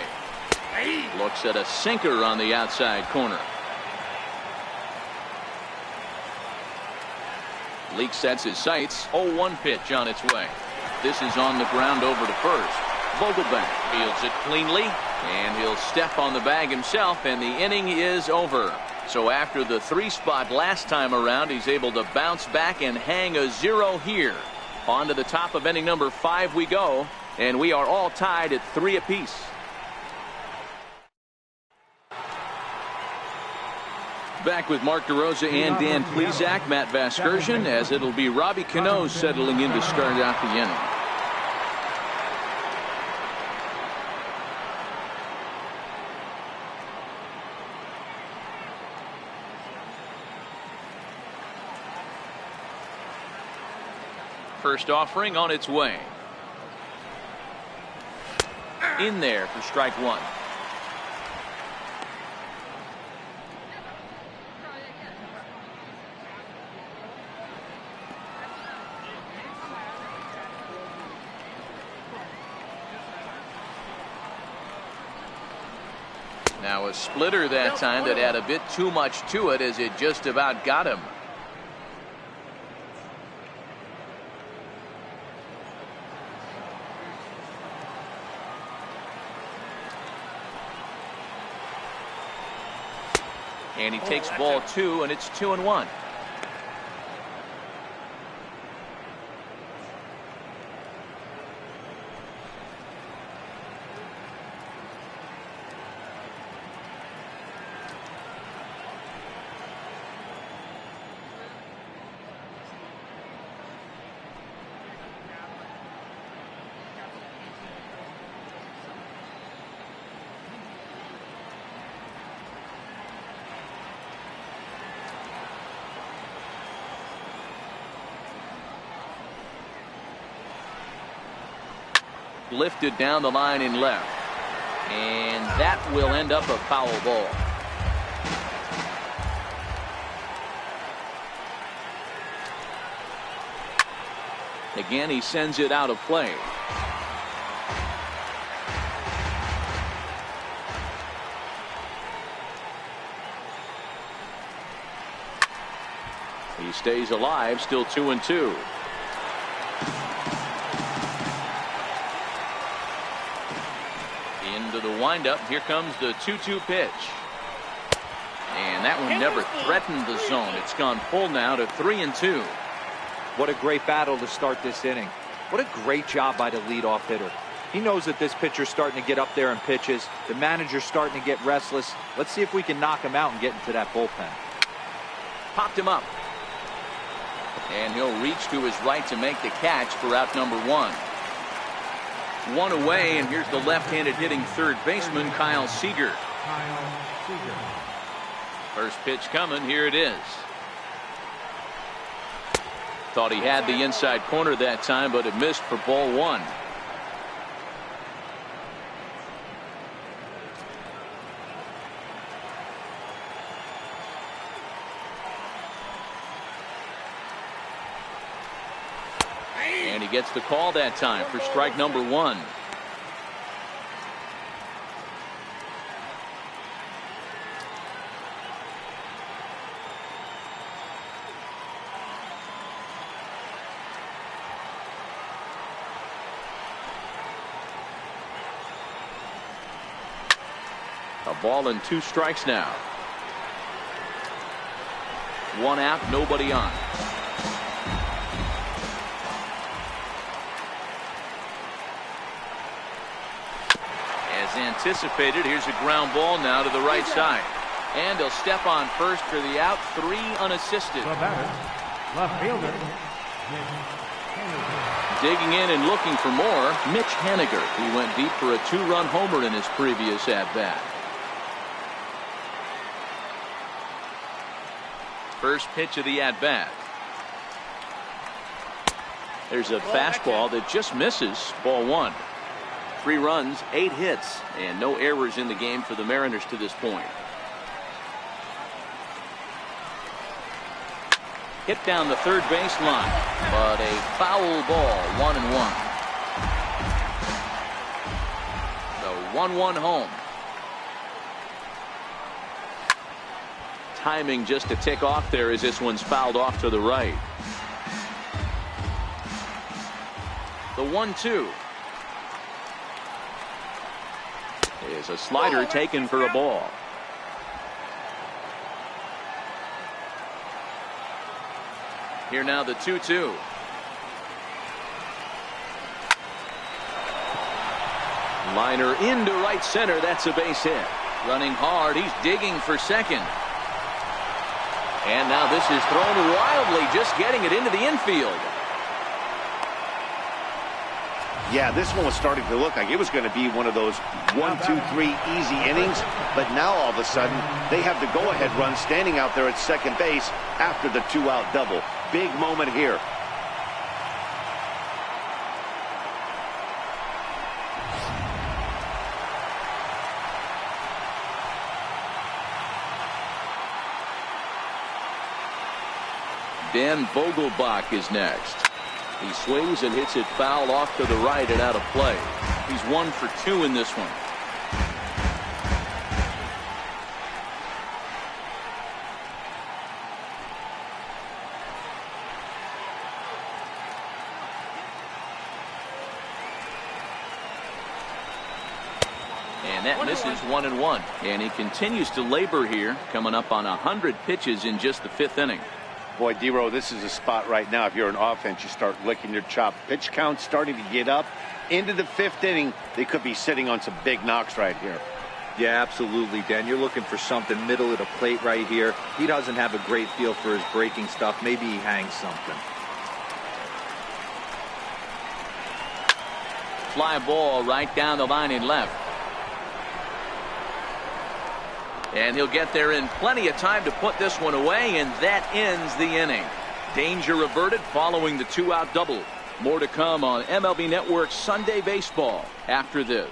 Looks at a sinker on the outside corner. Leake sets his sights. 0-1 pitch on its way. This is on the ground over to first. Vogelbach fields it cleanly, and he'll step on the bag himself, and the inning is over. So after the 3 spot last time around, he's able to bounce back and hang a 0 here. On to the top of inning number 5 we go, and we are all tied at 3 apiece. Back with Mark DeRosa and Dan Plesac, Matt Vasgersian, as it'll be Robbie Cano settling in to start out the inning. First offering on its way. In there for strike 1. Now a splitter that time that had a bit too much to it, as it just about got him. And he takes ball 2, and it's 2-1. Lifted down the line in left, and that will end up a foul ball. Again, he sends it out of play. He stays alive, still 2-2. Into the windup. Here comes the 2-2 pitch. And that one never threatened the zone. It's gone full now to 3-2. What a great battle to start this inning. What a great job by the leadoff hitter. He knows that this pitcher's starting to get up there in pitches. The manager's starting to get restless. Let's see if we can knock him out and get into that bullpen. Popped him up. And he'll reach to his right to make the catch for out number 1. 1 away, and here's the left-handed hitting third baseman, Kyle Seager. First pitch coming. Here it is. Thought he had the inside corner that time, but it missed for ball 1. And he gets the call that time for strike number 1. A ball and 2 strikes now. 1 out, nobody on. Anticipated. Here's a ground ball now to the right side, and he'll step on first for the out. 3 unassisted. The batter, left fielder, Digging in and looking for more, Mitch Haniger. He went deep for a 2-run homer in his previous at bat. First pitch of the at bat. There's a fastball that just misses. Ball 1. 3 runs, 8 hits, and no errors in the game for the Mariners to this point. Hit down the third baseline, but a foul ball, 1-1. The 1-1 home. Timing just to tick off there as this one's fouled off to the right. The 1-2 is a slider taken for a ball. Here now the 2-2. Liner into right center. That's a base hit. Running hard. He's digging for second. And now this is thrown wildly, just getting it into the infield. Yeah, this one was starting to look like it was going to be one of those 1, 2, 3 easy innings. But now all of a sudden, they have the go-ahead run standing out there at second base after the 2-out double. Big moment here. Dan Vogelbach is next. He swings and hits it foul off to the right and out of play. He's 1 for 2 in this one. And that misses 1-1. And he continues to labor here, coming up on 100 pitches in just the 5th inning. Boy, D-Row, this is a spot right now. If you're an offense, you start licking your chop. Pitch count starting to get up into the 5th inning. They could be sitting on some big knocks right here. Yeah, absolutely, Dan. You're looking for something middle of the plate right here. He doesn't have a great feel for his breaking stuff. Maybe he hangs something. Fly ball right down the line in left. And he'll get there in plenty of time to put this one away, and that ends the inning. Danger averted following the 2-out double. More to come on MLB Network's Sunday Baseball after this.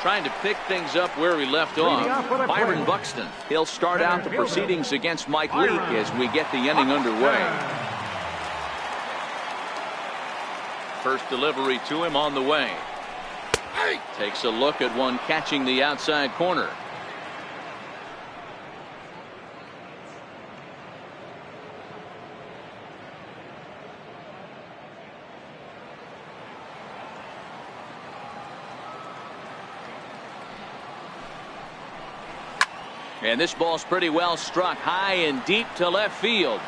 Trying to pick things up where we left off. Byron Buxton. He'll start out the proceedings against Mike Leake as we get the inning underway. First delivery to him on the way. Takes a look at one catching the outside corner. And this ball's pretty well struck high and deep to left field.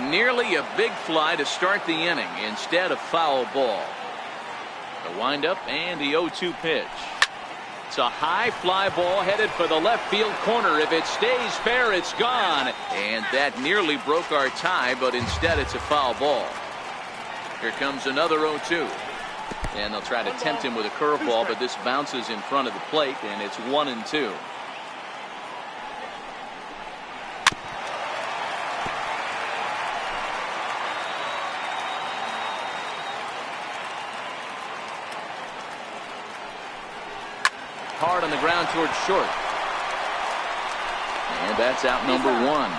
Nearly a big fly to start the inning instead of foul ball. The windup and the 0-2 pitch. It's a high fly ball headed for the left field corner. If it stays fair, it's gone. And that nearly broke our tie, but instead it's a foul ball. Here comes another 0-2. And they'll try to tempt him with a curveball, but this bounces in front of the plate, and it's 1-2. Hard on the ground towards short. And that's out number 1.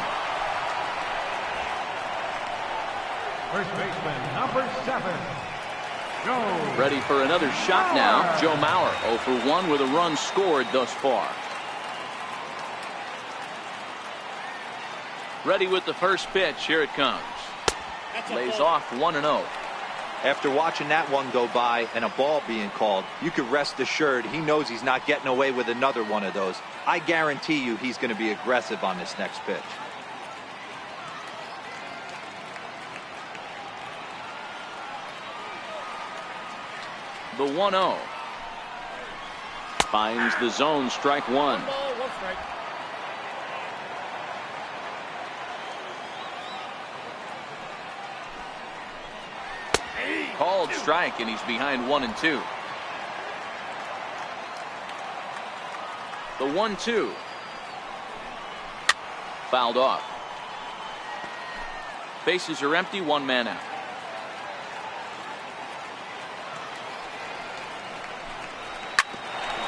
First baseman, number 7. Joe. Ready for another shot now. Joe Mauer 0 for 1 with a run scored thus far. Ready with the first pitch. Here it comes. Lays off 1-0. After watching that one go by and a ball being called, you can rest assured he knows he's not getting away with another one of those. I guarantee you he's going to be aggressive on this next pitch. The 1-0. Finds the zone, strike 1. Called strike, and he's behind 1-2. The 1-2. Fouled off. Bases are empty, 1 man out.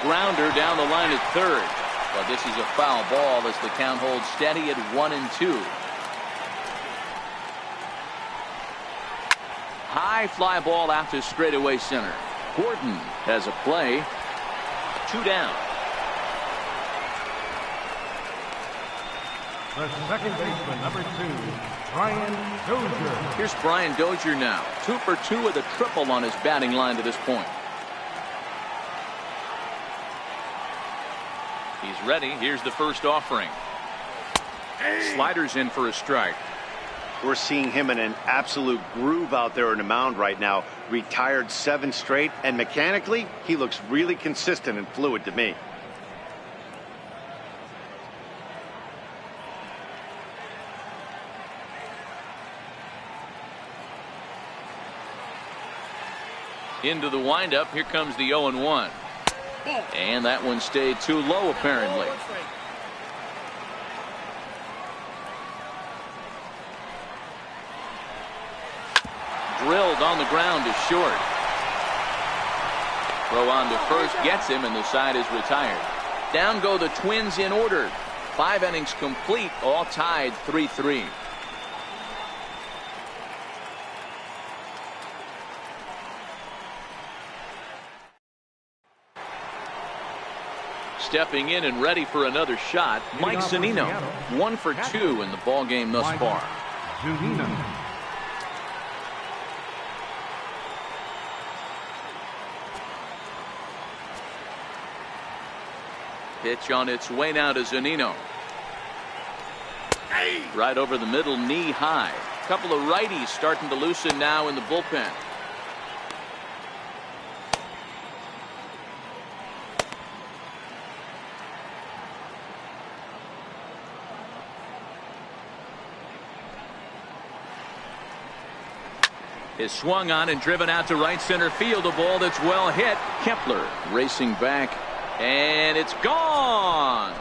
grounder down the line at third. But this is a foul ball as the count holds steady at 1-2. High fly ball out to straightaway center. Gordon has a play. 2 down. The second baseman, number 2, Brian Dozier. Here's Brian Dozier now. 2 for 2 with a triple on his batting line to this point. He's ready. Here's the first offering. Sliders in for a strike. We're seeing him in an absolute groove out there in the mound right now. Retired 7 straight, and mechanically, he looks really consistent and fluid to me. Into the windup. Here comes the 0-1. And that one stayed too low, apparently. Drilled on the ground to short. Throw on to first gets him, and the side is retired. Down go the Twins in order. 5 innings complete, all tied 3-3. Stepping in and ready for another shot, Mike Zunino. 1 for 2 in the ball game thus far. Pitch on its way now to Zunino. Right over the middle, knee high. Couple of righties starting to loosen now in the bullpen. Is swung on and driven out to right center field. A ball that's well hit. Kepler racing back, and it's gone.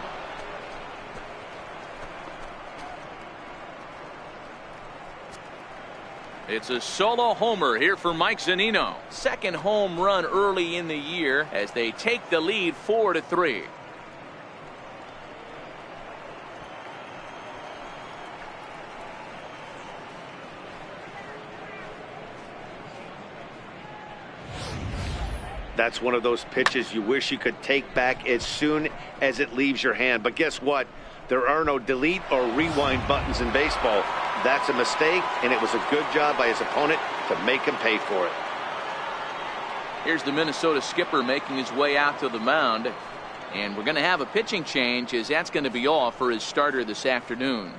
It's a solo homer here for Mike Zunino. Second home run early in the year as they take the lead 4-3. That's one of those pitches you wish you could take back as soon as it leaves your hand. But guess what? There are no delete or rewind buttons in baseball. That's a mistake, and it was a good job by his opponent to make him pay for it. Here's the Minnesota skipper making his way out to the mound. And we're going to have a pitching change, as that's going to be all for his starter this afternoon.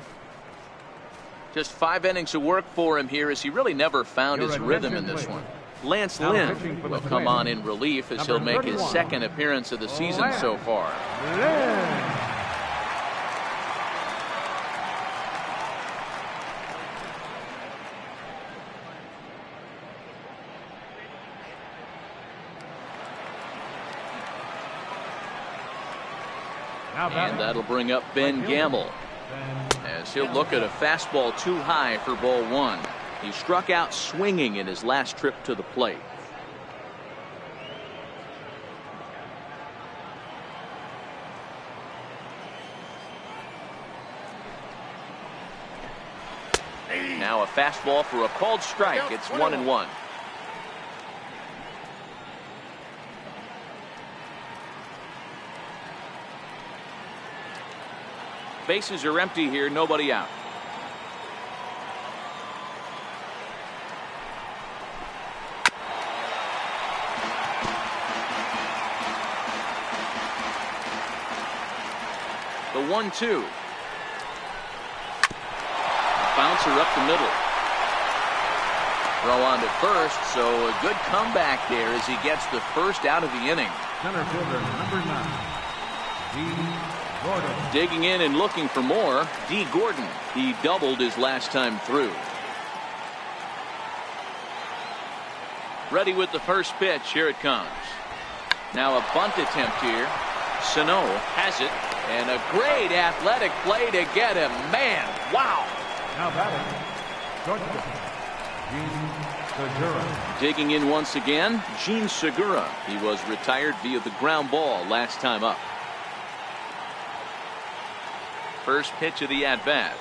Just 5 innings of work for him here, as he really never found his rhythm in this one. Lance Lynn will come on in relief as he'll make his second appearance of the season so far. And that'll bring up Ben Gamble, as he'll look at a fastball too high for ball 1. He struck out swinging in his last trip to the plate. Now a fastball for a called strike. It's 1-1. Bases are empty here, nobody out. The 1-2. Bouncer up the middle. Throw on to first, so a good comeback there as he gets the first out of the inning. Center fielder, number 9, D. Gordon. Digging in and looking for more, D. Gordon. He doubled his last time through. Ready with the first pitch. Here it comes. Now a bunt attempt here. Sano has it, and a great athletic play to get him. Man, wow. Now batting, shortstop, Gene Segura. Digging in once again, Gene Segura. He was retired via the ground ball last time up. First pitch of the at-bat.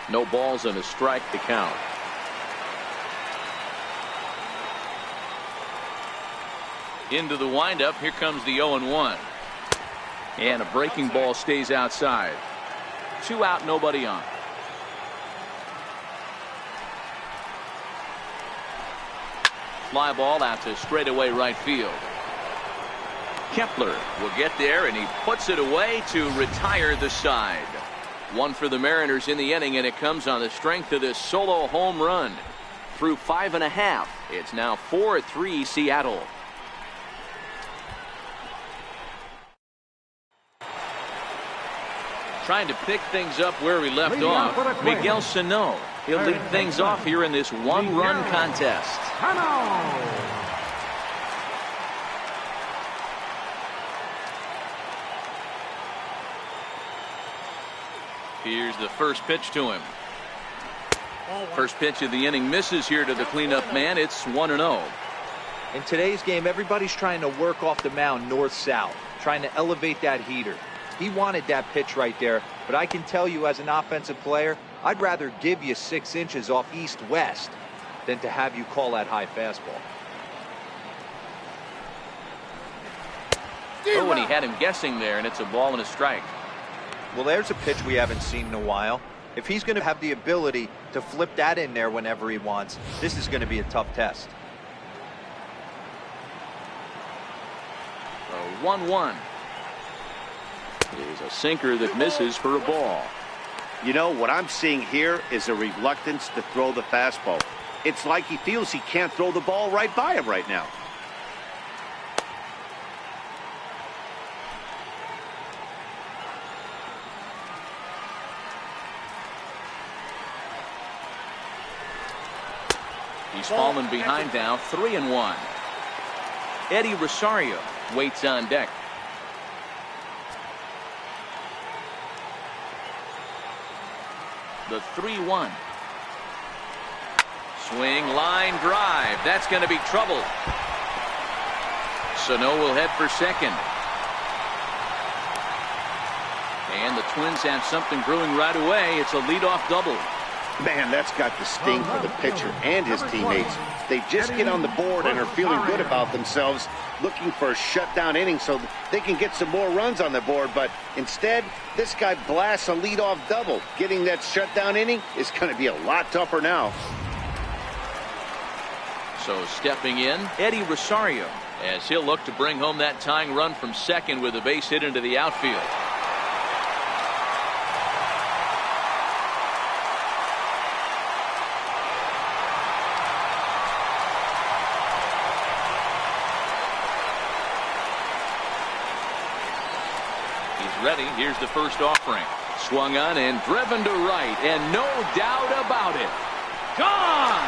No balls and a strike to count. Into the windup. Here comes the 0-1. And a breaking ball stays outside. 2 out, nobody on. Fly ball out to straightaway right field. Kepler will get there, and he puts it away to retire the side. 1 for the Mariners in the inning, and it comes on the strength of this solo home run. Through 5 1/2, it's now 4-3 Seattle. Trying to pick things up where we left off, Miguel Sano. He'll lead things off here in this 1-run contest. Here's the first pitch to him. First pitch of the inning misses here to the cleanup man. It's 1-0. In today's game, everybody's trying to work off the mound north-south, trying to elevate that heater. He wanted that pitch right there, but I can tell you as an offensive player, I'd rather give you 6 inches off east-west than to have you call that high fastball. Oh, and he had him guessing there, and it's a ball and a strike. Well, there's a pitch we haven't seen in a while. If he's going to have the ability to flip that in there whenever he wants, this is going to be a tough test. 1-1. Here's a sinker that misses for a ball. You know, what I'm seeing here is a reluctance to throw the fastball. It's like he feels he can't throw the ball right by him right now. He's fallen behind now, 3-1. Eddie Rosario waits on deck. The 3-1. Swing, line drive. That's going to be trouble. Sano will head for second. And the Twins have something brewing right away. It's a leadoff double. Man, that's got the sting for the pitcher and his teammates. They just get on the board and are feeling good about themselves, looking for a shutdown inning so they can get some more runs on the board. But instead, this guy blasts a leadoff double. Getting that shutdown inning is going to be a lot tougher now. So stepping in, Eddie Rosario, as he'll look to bring home that tying run from second with a base hit into the outfield. Ready. Here's the first offering. Swung on and driven to right, and no doubt about it. Gone!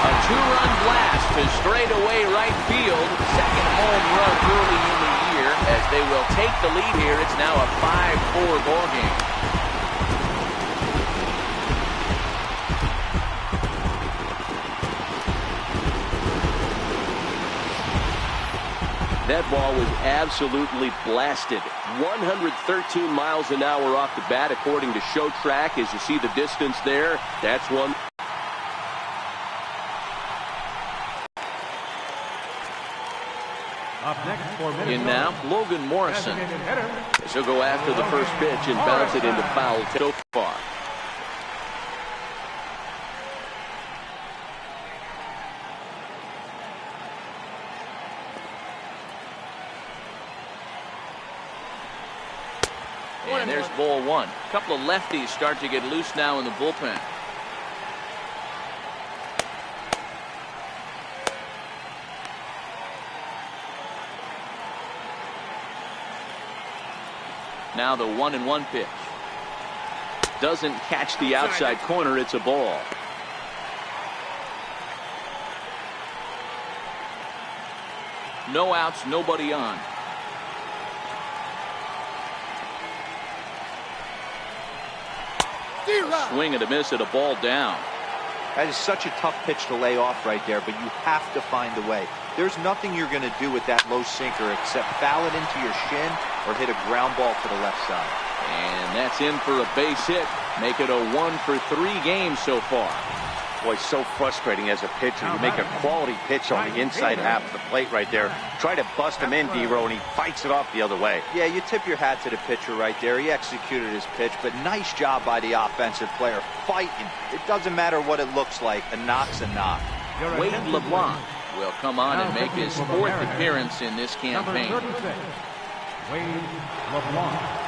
A 2-run blast to straightaway right field. Second home run early in the year as they will take the lead here. It's now a 5-4 ball game. That ball was absolutely blasted. 113 miles an hour off the bat, according to Show Track. As you see the distance there, that's one. Up next for Minnesota. In now, Logan Morrison. As he'll go after the first pitch and bounce it into foul so far. And there's ball one. A couple of lefties start to get loose now in the bullpen. Now the 1-1 pitch. Doesn't catch the outside corner. It's a ball. No outs, nobody on. A swing and a miss at a ball down. That is such a tough pitch to lay off right there, but you have to find a way. There's nothing you're going to do with that low sinker except foul it into your shin or hit a ground ball to the left side. And that's in for a base hit. Make it a 1-for-3 game so far. Boy, so frustrating as a pitcher. You make a quality pitch on the inside half of the plate right there. Try to bust him in, D-Row, and he fights it off the other way. Yeah, you tip your hat to the pitcher right there. He executed his pitch, but nice job by the offensive player fighting. It doesn't matter what it looks like. A knock's a knock. Wade LeBlanc will come on and make his 4th appearance in this campaign. Wade LeBlanc.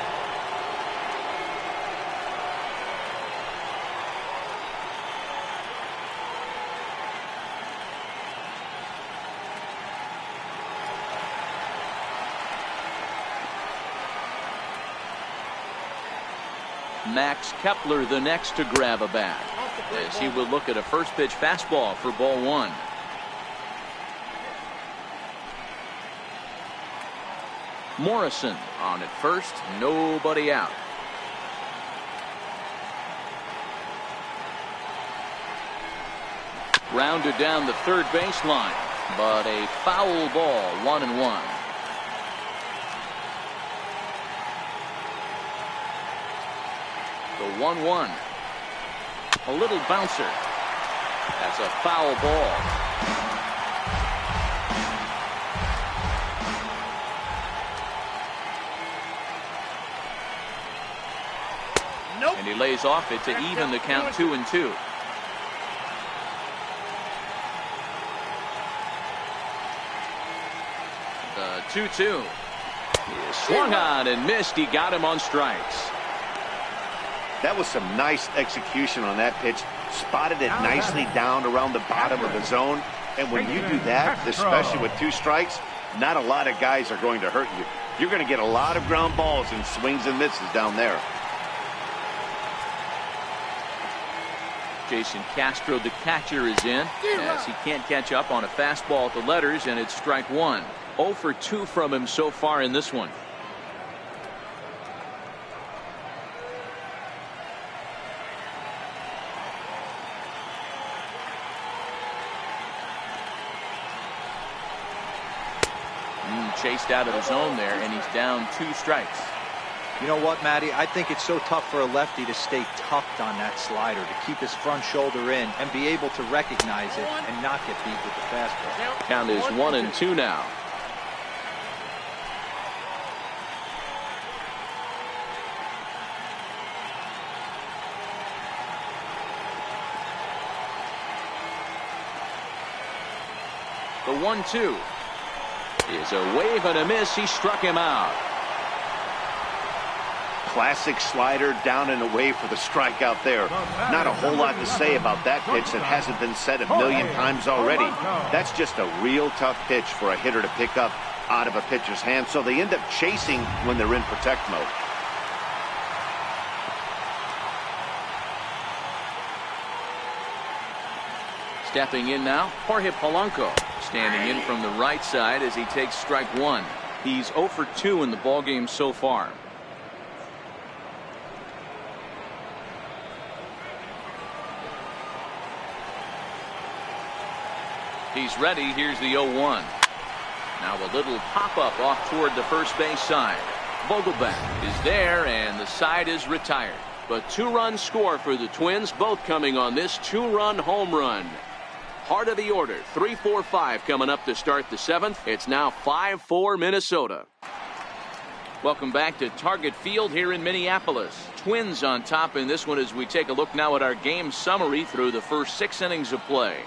Max Kepler the next to grab a bat, as he will look at a first pitch fastball for ball 1. Morrison on at first, nobody out. Rounded down the third baseline, but a foul ball, 1-1. The 1-1. A little bouncer. That's a foul ball. Nope. And he lays off it to even the count 2-2. The 2-2. He swung on and missed. He got him on strikes. That was some nice execution on that pitch. Spotted it nicely down around the bottom of the zone. And when you do that, especially with 2 strikes, not a lot of guys are going to hurt you. You're going to get a lot of ground balls and swings and misses down there. Jason Castro, the catcher, is in, as he can't catch up on a fastball at the letters, and it's strike 1. 0 for 2 from him so far in this one. Chased out of the zone there, and he's down 2 strikes. You know what, Matty? I think it's so tough for a lefty to stay tucked on that slider, to keep his front shoulder in and be able to recognize it and not get beat with the fastball. Count is 1-2 now. The 1-2 is a wave and a miss. He struck him out. Classic slider down and away for the strikeout there. Not a whole lot to say about that pitch that hasn't been said a million times already. That's just a real tough pitch for a hitter to pick up out of a pitcher's hand, so they end up chasing when they're in protect mode. Stepping in now, Jorge Polanco, standing in from the right side as he takes strike 1. He's 0 for 2 in the ballgame so far. He's ready. Here's the 0-1. Now a little pop-up off toward the first base side. Vogelbach is there, and the side is retired. But 2-run score for the Twins, both coming on this 2-run home run. Heart of the order, 3-4-5 coming up to start the 7th. It's now 5-4 Minnesota. Welcome back to Target Field here in Minneapolis. Twins on top in this one as we take a look now at our game summary through the first 6 innings of play.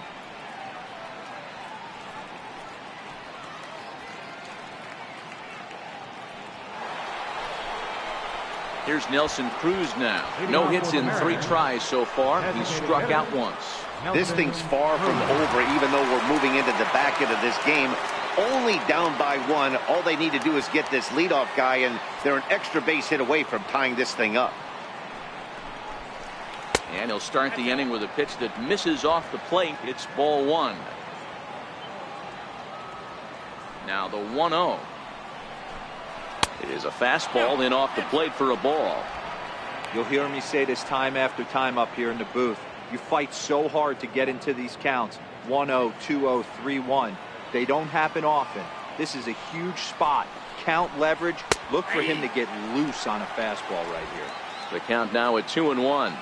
Here's Nelson Cruz now. No hits in 3 tries so far. He's struck out once. This thing's far from over, even though we're moving into the back end of this game. Only down by 1. All they need to do is get this leadoff guy, and they're an extra base hit away from tying this thing up. And he'll start the inning with a pitch that misses off the plate. It's ball 1. Now the 1-0. It is a fastball in off the plate for a ball. You'll hear me say this time after time up here in the booth. You fight so hard to get into these counts. 1-0, 2-0, 3-1. They don't happen often. This is a huge spot. Count leverage. Look for him to get loose on a fastball right here. The count now at 2-1.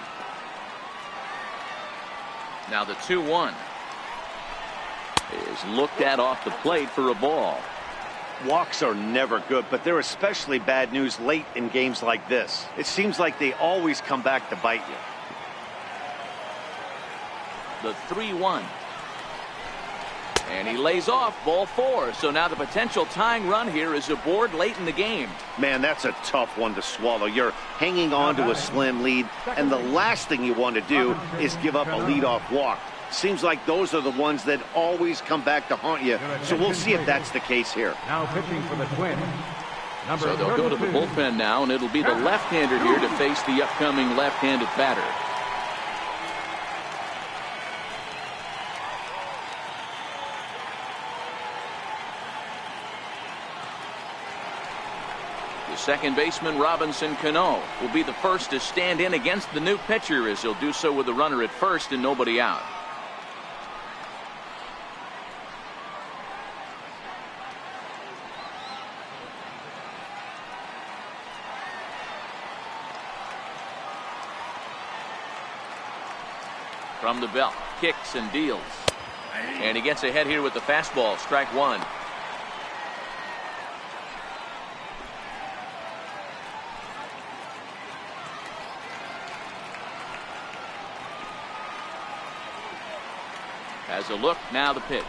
Now the 2-1 is looked at off the plate for a ball. Walks are never good, but they're especially bad news late in games like this. It seems like they always come back to bite you. The 3-1. And he lays off ball 4. So now the potential tying run here is aboard late in the game. Man, that's a tough one to swallow. You're hanging on to a slim lead, and the last thing you want to do is give up a leadoff walk. Seems like those are the ones that always come back to haunt you. So we'll see if that's the case here. Now pitching for the Twins. So they'll go to the bullpen now, and it'll be the left-hander here to face the upcoming left-handed batter. The second baseman, Robinson Cano, will be the first to stand in against the new pitcher, as he'll do so with a runner at first and nobody out. From the belt, kicks and deals. And he gets ahead here with the fastball, strike 1. Has a look, now the pitch.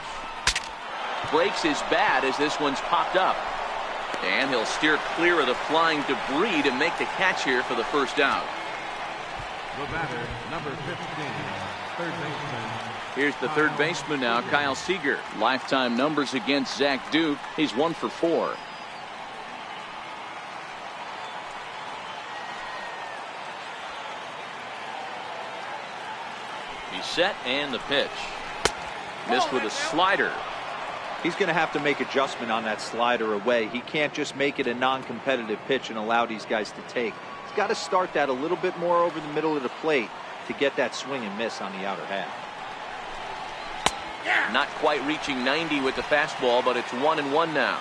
Breaks his bat as this one's popped up. And he'll steer clear of the flying debris to make the catch here for the first out. The batter, number 15, third baseman. Here's the third baseman now, Kyle Seager. Lifetime numbers against Zach Duke. He's 1 for 4. He's set and the pitch. Missed with a slider. He's going to have to make adjustment on that slider away. He can't just make it a non-competitive pitch and allow these guys to take. He's got to start that a little bit more over the middle of the plate to get that swing and miss on the outer half. Not quite reaching 90 with the fastball, but it's 1-1 now.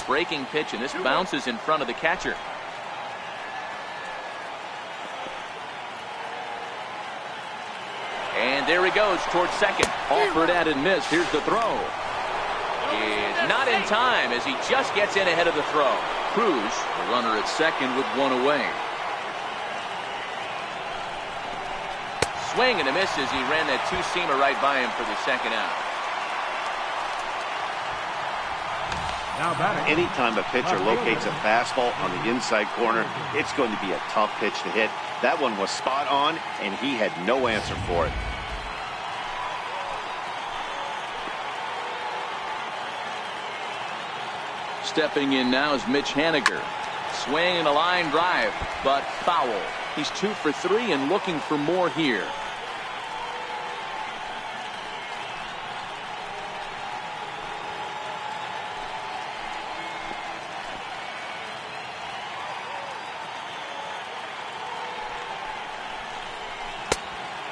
Breaking pitch, and this bounces in front of the catcher. And there he goes towards second. Offered at and missed. Here's the throw. Is not in time as he just gets in ahead of the throw. Cruz, the runner at second with 1 away. Swing and a miss as he ran that two-seamer right by him for the second out. Now batting. Anytime a pitcher locates a fastball on the inside corner, it's going to be a tough pitch to hit. That one was spot on, and he had no answer for it. Stepping in now is Mitch Haniger. Swing and a line drive, but foul. He's 2 for 3 and looking for more here.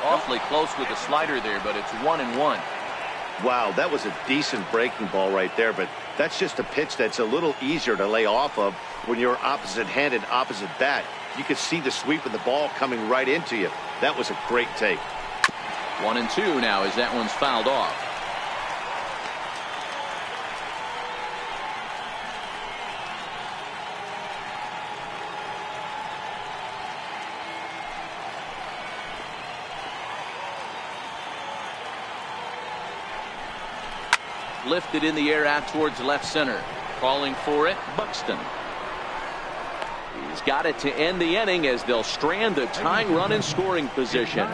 Awfully close with the slider there, but it's 1-1. Wow, that was a decent breaking ball right there, but that's just a pitch that's a little easier to lay off of when you're opposite-handed, opposite bat. You could see the sweep of the ball coming right into you. That was a great take. 1-2 now as that one's fouled off. Lifted in the air out towards left center. Calling for it, Buxton. He's got it to end the inning as they'll strand the tying run in scoring position.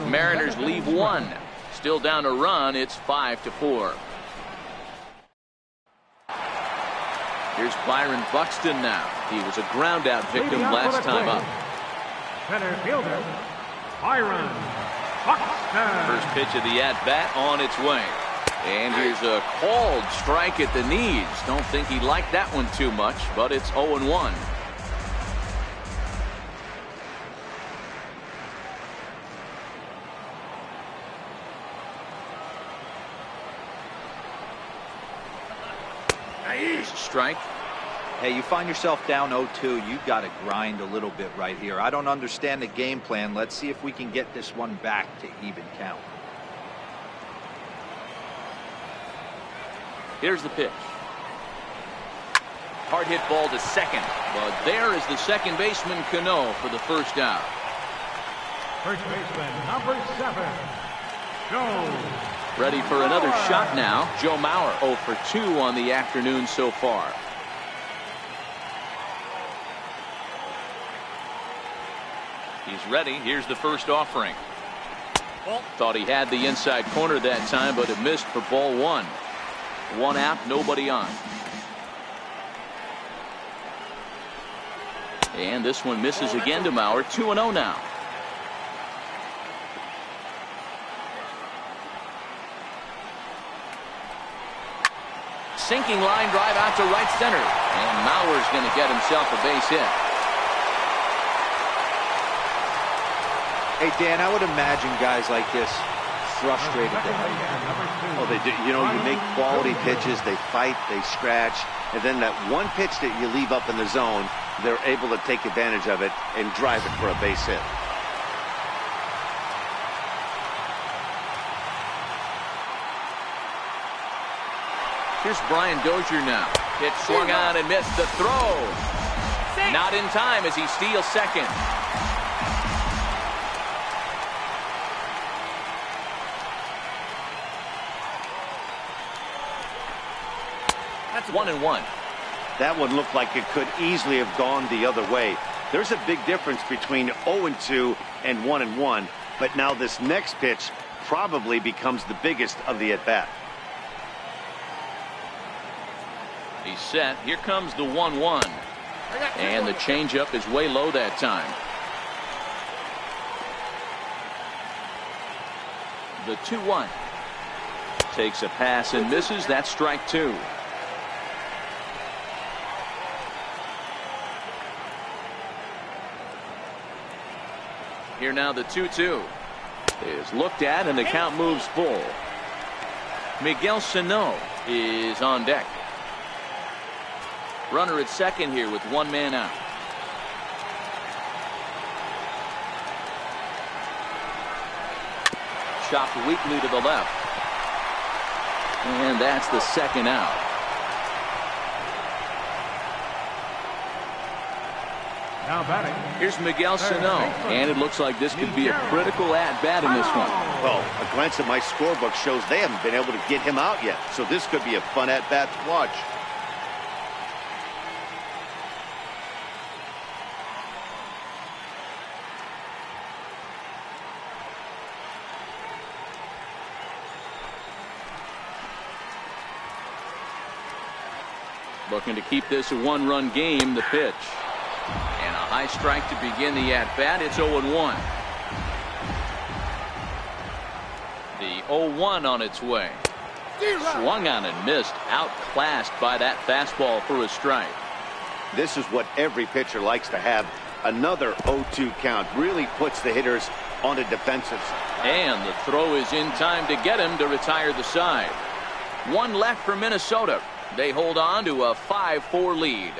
Mariners leave 1. Still down a run. It's 5-4. Here's Byron Buxton now. He was a ground out victim last time up. Center fielder, Byron Buxton. First pitch of the at bat on its way. And here's a called strike at the knees. Don't think he liked that one too much, but it's 0-1. Strike. Hey, you find yourself down 0-2, you've got to grind a little bit right here. I don't understand the game plan. Let's see if we can get this one back to even count. Here's the pitch. Hard hit ball to second, but there is the second baseman Cano for the first out. First baseman, number 7, Joe. Ready for another shot now. Joe Mauer 0 for 2 on the afternoon so far. He's ready. Here's the first offering. Thought he had the inside corner that time, but it missed for ball 1. 1 out, nobody on. And this one misses again to Mauer. 2-0 now. Sinking line drive out to right center. And Mauer's going to get himself a base hit. Hey, Dan, I would imagine guys like this frustrated. Oh, they do. You know, you make quality pitches, they fight, they scratch, and then that one pitch that you leave up in the zone, they're able to take advantage of it and drive it for a base hit. Here's Brian Dozier now. Hit swung on and missed the throw. Not in time as he steals second. That's 1-1. That one looked like it could easily have gone the other way. There's a big difference between 0-2 and 1-1, but now this next pitch probably becomes the biggest of the at-bat. He's set. Here comes the 1-1. And the changeup is way low that time. The 2-1. Takes a pass and misses. That's strike 2. Here now the 2-2 is looked at and the count moves full. Miguel Sano is on deck. Runner at second here with 1 man out. Chopped weakly to the left. And that's the second out. Now batting. Here's Miguel Sano, and it looks like this could be a critical at-bat in this one. Well, a glance at my scorebook shows they haven't been able to get him out yet, so this could be a fun at-bat to watch. Looking to keep this a 1-run game. The pitch. And a high strike to begin the at-bat. It's 0-1. The 0-1 on its way. Swung on and missed. Outclassed by that fastball for a strike. This is what every pitcher likes to have. Another 0-2 count really puts the hitters on the defensive. And the throw is in time to get him to retire the side. 1 left for Minnesota. They hold on to a 5-4 lead.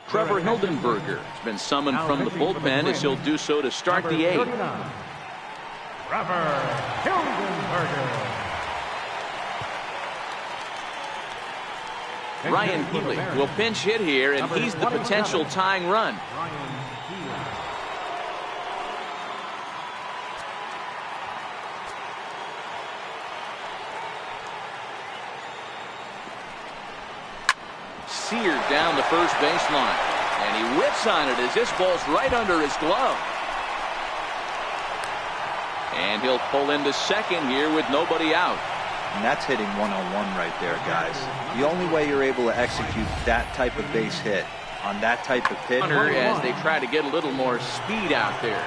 Trevor Hildenberger has been summoned from the bullpen as he'll do so to start the 8th. Trevor Hildenberger. Ryan Healy will pinch hit here, and he's the potential tying run. Seared down the first baseline, and he whips on it as this ball's right under his glove. And he'll pull into second here with nobody out. And that's hitting 1-on-1 right there, guys. The only way you're able to execute that type of base hit on that type of pitch. As they try to get a little more speed out there.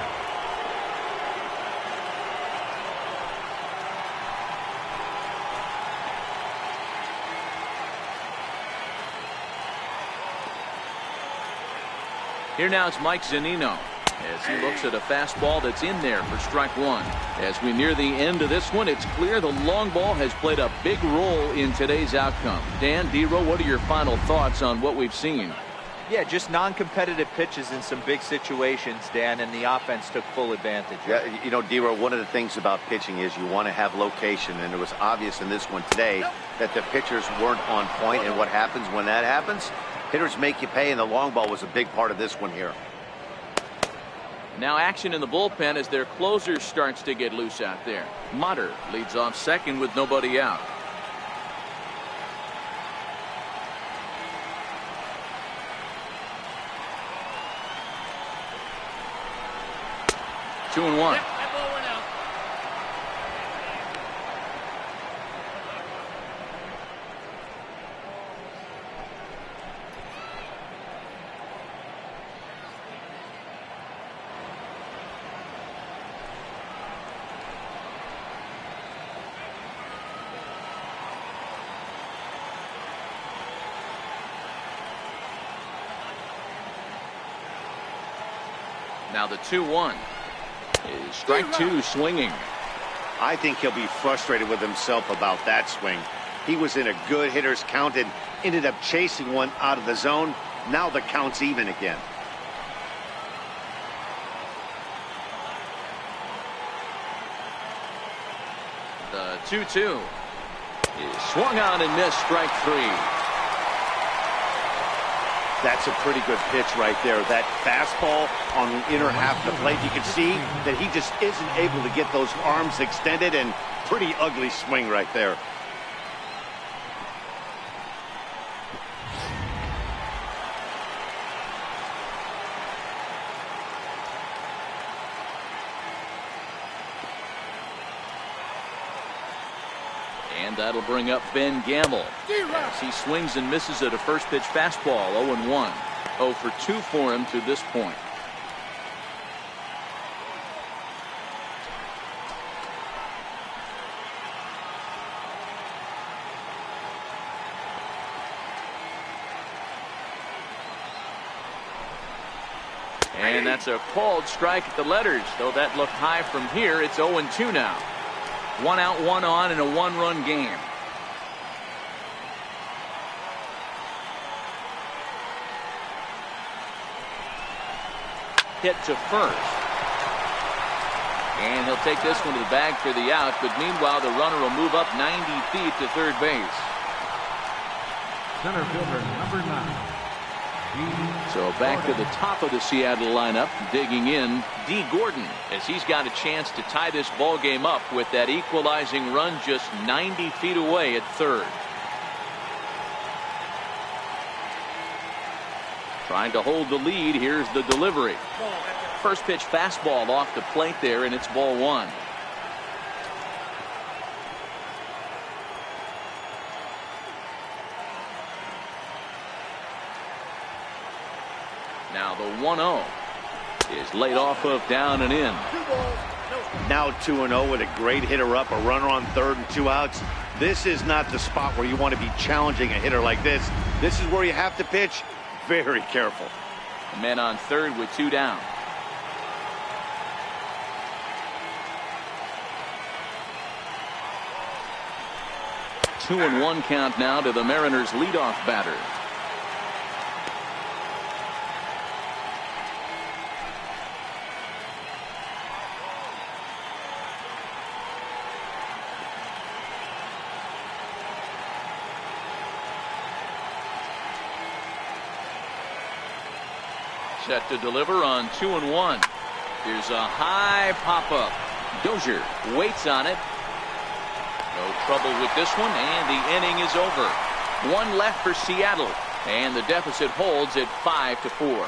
Here now is Mike Zunino as he looks at a fastball that's in there for strike one. As we near the end of this one, it's clear the long ball has played a big role in today's outcome. Dan, D-Row, what are your final thoughts on what we've seen? Yeah, just non-competitive pitches in some big situations, Dan, and the offense took full advantage. Yeah, you know, D-Row, one of the things about pitching is you want to have location, and it was obvious in this one today that the pitchers weren't on point, and what happens when that happens? Hitters make you pay, and the long ball was a big part of this one here. Now action in the bullpen as their closer starts to get loose out there. Motter leads off second with nobody out. Two and one. Now the 2-1 is strike two swinging. I think he'll be frustrated with himself about that swing. He was in a good hitter's count and ended up chasing one out of the zone. Now the count's even again. The 2-2 is swung on and missed, strike three. That's a pretty good pitch right there. That fastball on the inner half of the plate. You can see that he just isn't able to get those arms extended, and pretty ugly swing right there. And that'll bring up Ben Gamble as he swings and misses at a first pitch fastball. 0-1. 0 for 2 for him to this point. And that's a called strike at the letters, though that looked high from here. It's 0-2 now. 1 out, 1 on in a 1-run game. Hit to first. And he'll take this one to the bag for the out, but meanwhile the runner will move up 90 feet to third base. Center fielder number 9. So back to the top of the Seattle lineup, digging in, D. Gordon, as he's got a chance to tie this ball game up with that equalizing run just 90 feet away at third. Trying to hold the lead. Here's the delivery. First pitch fastball off the plate there, and it's ball one. Now the 1-0 is laid off of down and in. Now 2-0 with a great hitter up, a runner on third and 2 outs. This is not the spot where you want to be challenging a hitter like this. This is where you have to pitch very careful. A man on third with 2 down. Two and 1 count now to the Mariners leadoff batter. Set to deliver on 2-1. Here's a high pop-up. Dozier waits on it. No trouble with this one, and the inning is over. 1 left for Seattle, and the deficit holds at 5-4.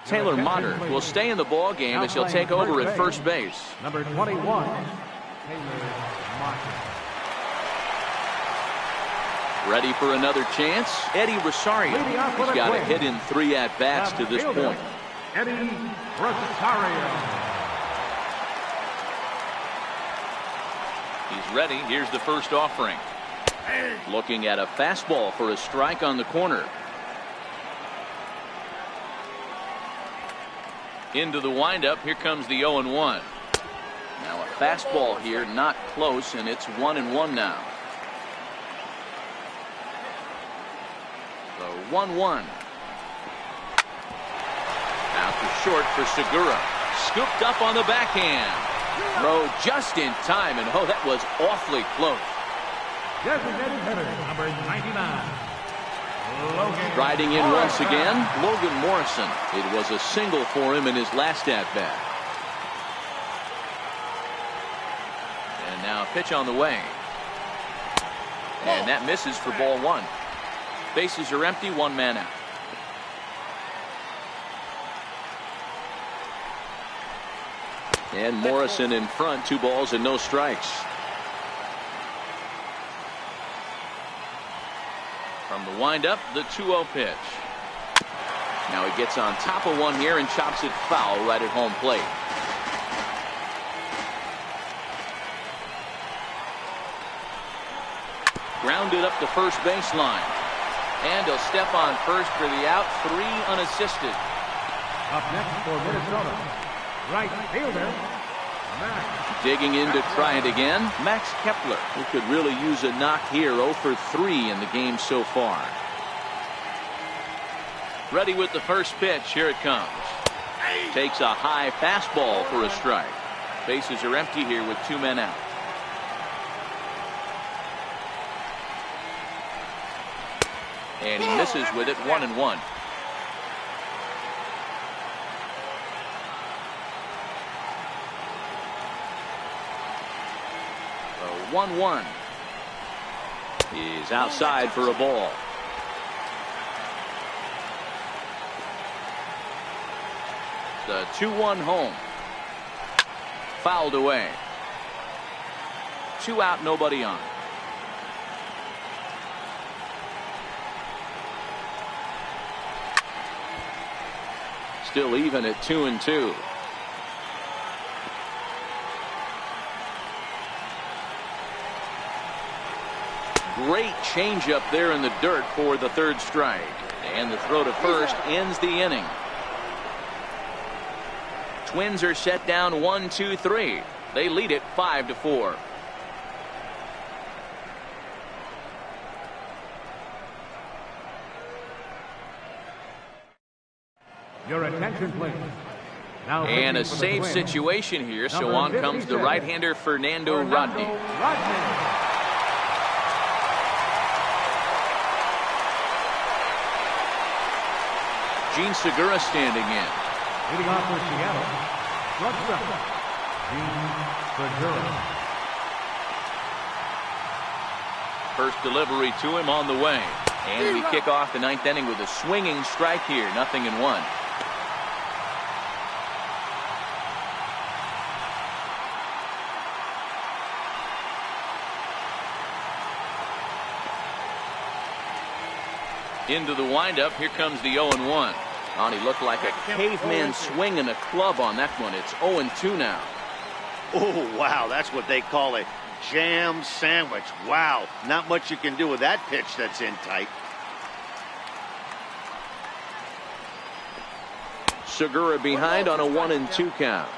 Taylor Motter will stay in the ball game as he'll take over at first base. Number 21, Taylor Motter. Ready for another chance? Eddie Rosario. He's got a hit in 3 at-bats to this point. Eddie Rosario. He's ready. Here's the first offering. Looking at a fastball for a strike on the corner. Into the windup. Here comes the 0-1. Now a fastball here, not close, and it's 1-1 now. The 1-1. Out to short for Segura. Scooped up on the backhand. Throw just in time, and oh, that was awfully close. Designated hitter, number 99. Riding in once again, Logan Morrison. It was a single for him in his last at-bat. And now a pitch on the way. And that misses for ball 1. Bases are empty, 1 man out. And Morrison in front, 2 balls and no strikes. From the windup, the 2-0 pitch. Now he gets on top of one here and chops it foul right at home plate. Grounded up the first baseline. And he'll step on first for the out. 3 unassisted. Up next for Minnesota, right fielder, Max. Digging in to try it again, Max Kepler, who could really use a knock here. 0 for 3 in the game so far. Ready with the first pitch. Here it comes. Takes a high fastball for a strike. Bases are empty here with 2 men out. And he misses with it. 1-1. The 1-1 is outside for a ball. The 2-1 home. Fouled away. 2 out, nobody on. Still even at 2-2. Great changeup there in the dirt for the 3rd strike. And the throw to first ends the inning. Twins are set down 1-2-3. They lead it 5-4. Your attention, please. Now and a safe situation here, so on comes the right-hander Fernando Rodney. Gene Segura standing in. Leading off for Seattle, shortstop, Gene Segura. First delivery to him on the way. And we kick off the 9th inning with a swinging strike here. 0-1. Into the windup. Here comes the 0-1. Oh, he looked like a caveman swinging a club on that one. It's 0-2 now. Oh, wow. That's what they call a jam sandwich. Wow. Not much you can do with that pitch that's in tight. Segura behind on a 1-2 count.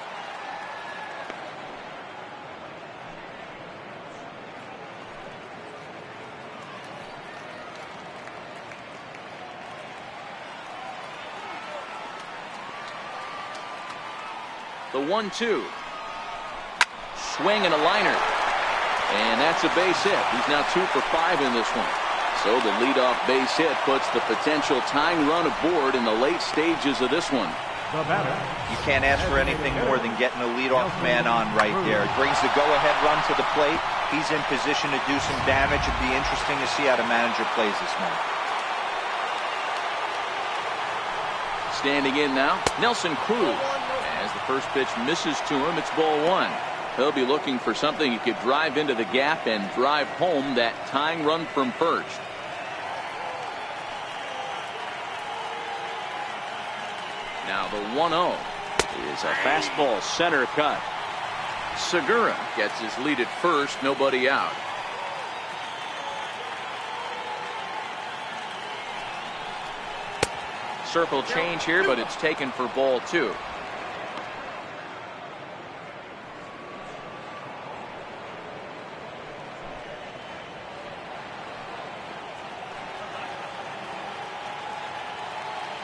The 1-2. Swing and a liner. And that's a base hit. He's now 2 for 5 in this one. So the leadoff base hit puts the potential tying run aboard in the late stages of this one. You can't ask for anything more than getting a leadoff man on right there. It brings the go-ahead run to the plate. He's in position to do some damage. It'd be interesting to see how the manager plays this one. Standing in now, Nelson Cruz. As the first pitch misses to him, it's ball 1. He'll be looking for something he could drive into the gap and drive home that tying run from first. Now the 1-0 is a fastball center cut. Segura gets his lead at first, nobody out. Circle change here, but it's taken for ball 2.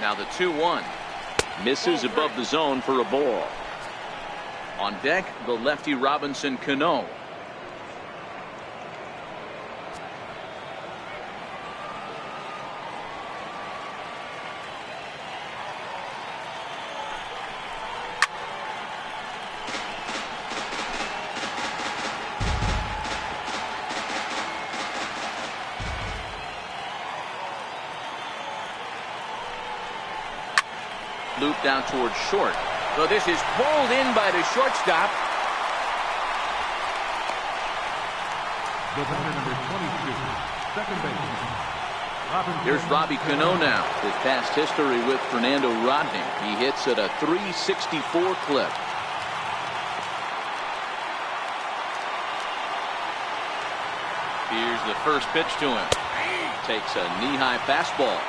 Now the 2-1. Misses above the zone for a ball. On deck, the lefty Robinson Cano. Loop down towards short. So this is pulled in by the shortstop. The batter, number 22, second baseman, Robinson. Here's Robbie Cano now. His past history with Fernando Rodney. He hits at a .364 clip. Here's the first pitch to him. Takes a knee-high fastball.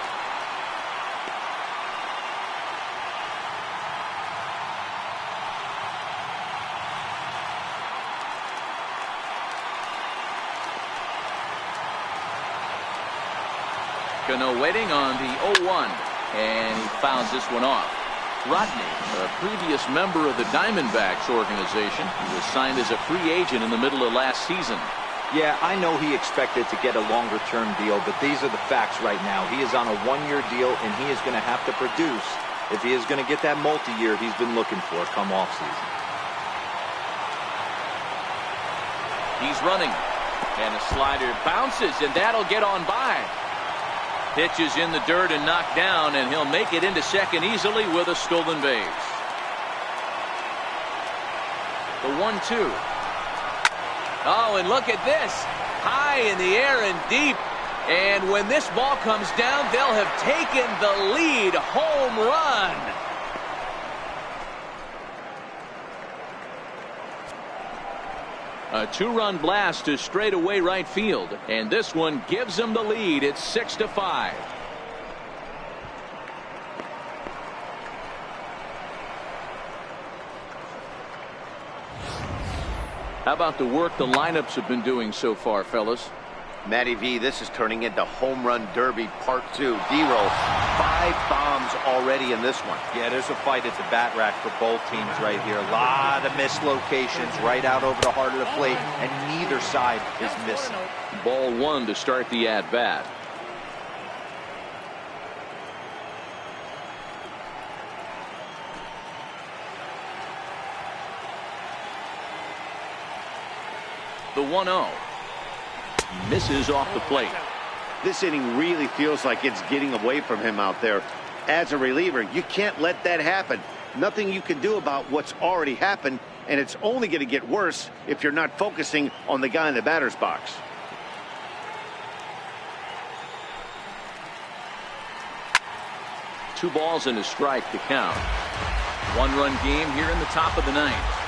Cano waiting on the 0-1, and he fouls this one off. Rodney, a previous member of the Diamondbacks organization, he was signed as a free agent in the middle of last season. Yeah, I know he expected to get a longer-term deal, but these are the facts right now. He is on a one-year deal, and he is going to have to produce if he is going to get that multi-year he's been looking for come off-season. He's running, and a slider bounces, and that'll get on by. Pitch is in the dirt and knocked down, and he'll make it into second easily with a stolen base. The 1-2. Oh, and look at this. High in the air and deep. And when this ball comes down, they'll have taken the lead. Home run. A 2-run blast to straightaway right field, and this one gives them the lead. It's 6-5. How about the work the lineups have been doing so far, fellas? Matty V, this is turning into home run derby part 2. D-roll, 5 bombs already in this one. Yeah, there's a fight at the bat rack for both teams right here. A lot of mislocations right out over the heart of the plate, and neither side is missing. Ball 1 to start the at-bat. The 1-0. Misses off the plate. This inning really feels like it's getting away from him out there. As a reliever, you can't let that happen. Nothing you can do about what's already happened, and it's only going to get worse if you're not focusing on the guy in the batter's box. Two balls and a strike to count. 1-run game here in the top of the 9th.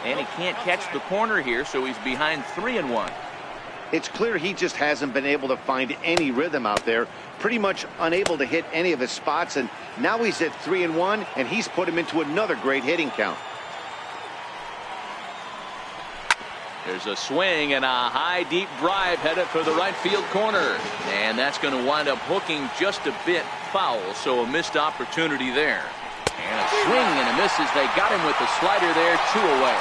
And he can't catch the corner here, so he's behind 3-1. It's clear he just hasn't been able to find any rhythm out there. Pretty much unable to hit any of his spots, and now he's at 3-1, and he's put him into another great hitting count. There's a swing and a high deep drive headed for the right field corner, and that's going to wind up hooking just a bit foul, so a missed opportunity there. And a swing and a miss as they got him with the slider there, 2 away.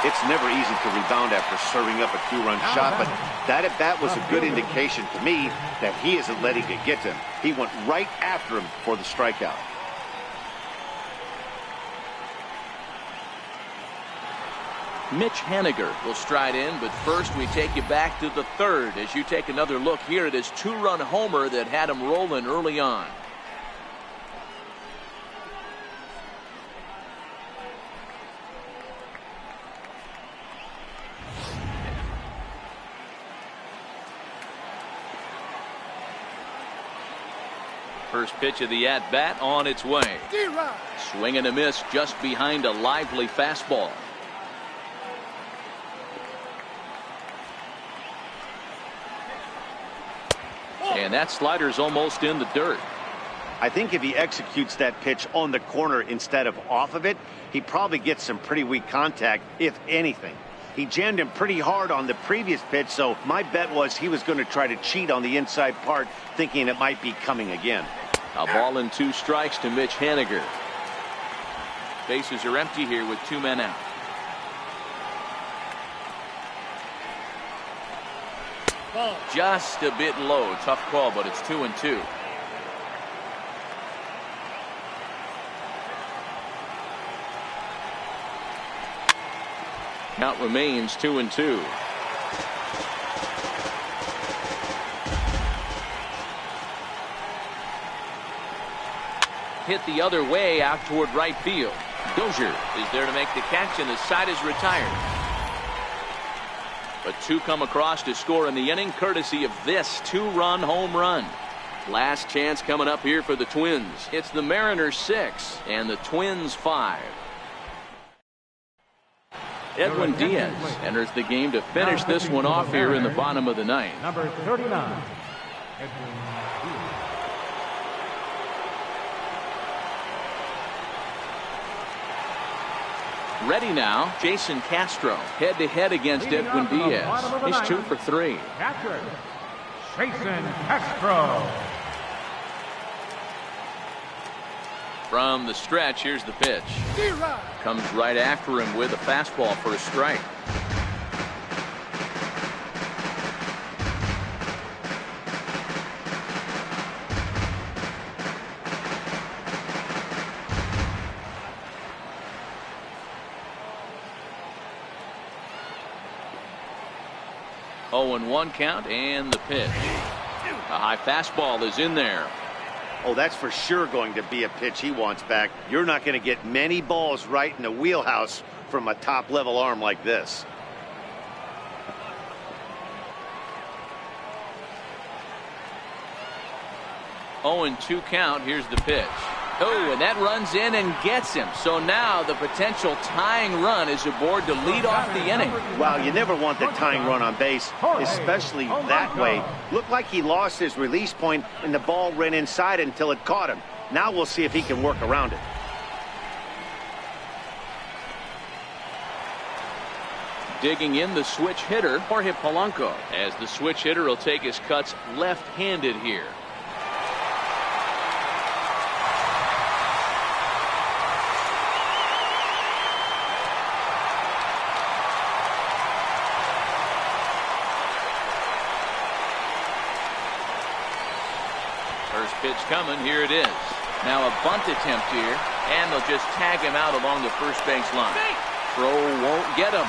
It's never easy to rebound after serving up a 2-run shot, but that at bat was a good indication to me that he isn't letting it get to him. He went right after him for the strikeout. Mitch Haniger will stride in, but first we take you back to the 3rd as you take another look here at his 2-run homer that had him rolling early on. First pitch of the at-bat on its way. Swing and a miss just behind a lively fastball. And that slider's almost in the dirt. I think if he executes that pitch on the corner instead of off of it, he probably gets some pretty weak contact, if anything. He jammed him pretty hard on the previous pitch, so my bet was he was going to try to cheat on the inside part, thinking it might be coming again. A ball and 2 strikes to Mitch Haniger. Bases are empty here with 2 men out. Just a bit low. Tough call, but it's 2-2. Count remains 2-2. Hit the other way out toward right field. Dozier is there to make the catch, and the side is retired. But 2 come across to score in the inning, courtesy of this 2-run home run. Last chance coming up here for the Twins. It's the Mariners 6 and the Twins 5. Edwin Diaz enters the game to finish this one off here in the bottom of the ninth. Number 39, Edwin Diaz. Ready now, Jason Castro head-to-head against Edwin Diaz. He's 2 for 3. Catcher, Jason Castro. From the stretch, here's the pitch. Comes right after him with a fastball for a strike. Oh, and 1 count, and the pitch. A high fastball is in there. Oh, that's for sure going to be a pitch he wants back. You're not going to get many balls right in the wheelhouse from a top-level arm like this. Oh, and 2 count. Here's the pitch. Oh, and that runs in and gets him. So now the potential tying run is aboard to lead off the inning. Wow, you never want the tying run on base, especially that way. Looked like he lost his release point and the ball ran inside until it caught him. Now we'll see if he can work around it. Digging in the switch hitter, Jorge Polanco, as the switch hitter will take his cuts left-handed here. First pitch coming. Here it is. Now a bunt attempt here, and they'll just tag him out along the first base line. Throw won't get him.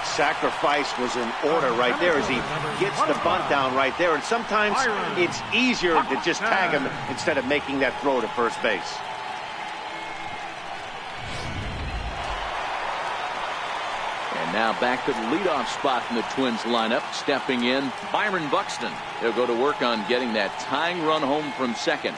Sacrifice was in order right there as he gets the bunt down right there. And sometimes it's easier to just tag him instead of making that throw to first base. And now back to the leadoff spot in the Twins lineup. Stepping in, Byron Buxton. He'll go to work on getting that tying run home from second.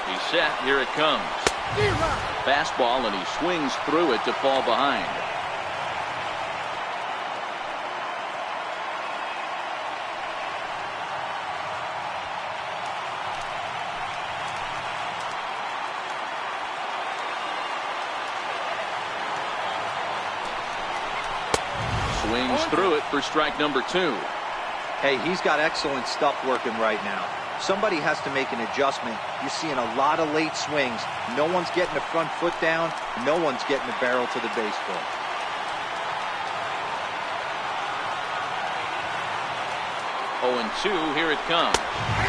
He's set. Here it comes. Fastball, and he swings through it to fall behind. Swings through it for strike number 2. Hey, he's got excellent stuff working right now. Somebody has to make an adjustment. You're seeing a lot of late swings. No one's getting the front foot down. No one's getting the barrel to the baseball. Oh, and 2, here it comes.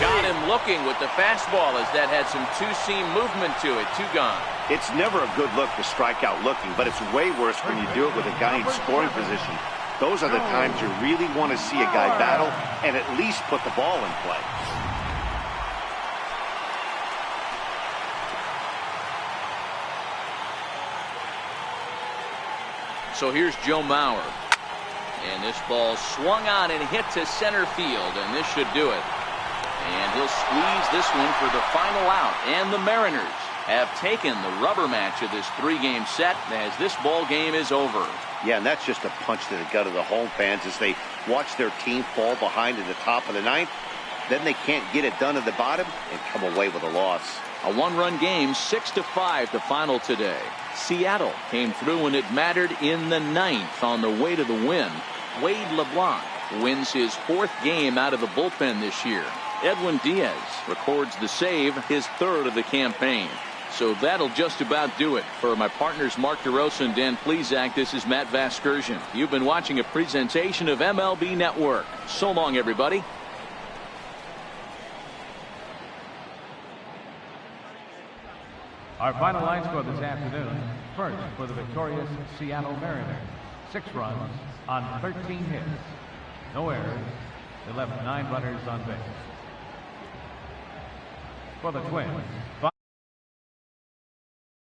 Got him looking with the fastball as that had some two-seam movement to it. 2 gone. It's never a good look to strike out looking, but it's way worse when you do it with a guy in scoring position. Those are the times you really want to see a guy battle and at least put the ball in play. So here's Joe Mauer. And this ball swung on and hit to center field, and this should do it. And he'll squeeze this one for the final out. And the Mariners have taken the rubber match of this 3-game set as this ball game is over. Yeah, and that's just a punch to the gut of the home fans as they watch their team fall behind in the top of the 9th. Then they can't get it done at the bottom and come away with a loss. A 1-run game, 6-5 the final today. Seattle came through when it mattered in the 9th on the way to the win. Wade LeBlanc wins his 4th game out of the bullpen this year. Edwin Diaz records the save, his 3rd of the campaign. So that'll just about do it. For my partners Mark DeRosa and Dan Plesac, this is Matt Vasgersian. You've been watching a presentation of MLB Network. So long, everybody. Our final line score this afternoon. First for the victorious Seattle Mariners. 6 runs on 13 hits. No errors. They left 9 runners on base. For the Twins, 5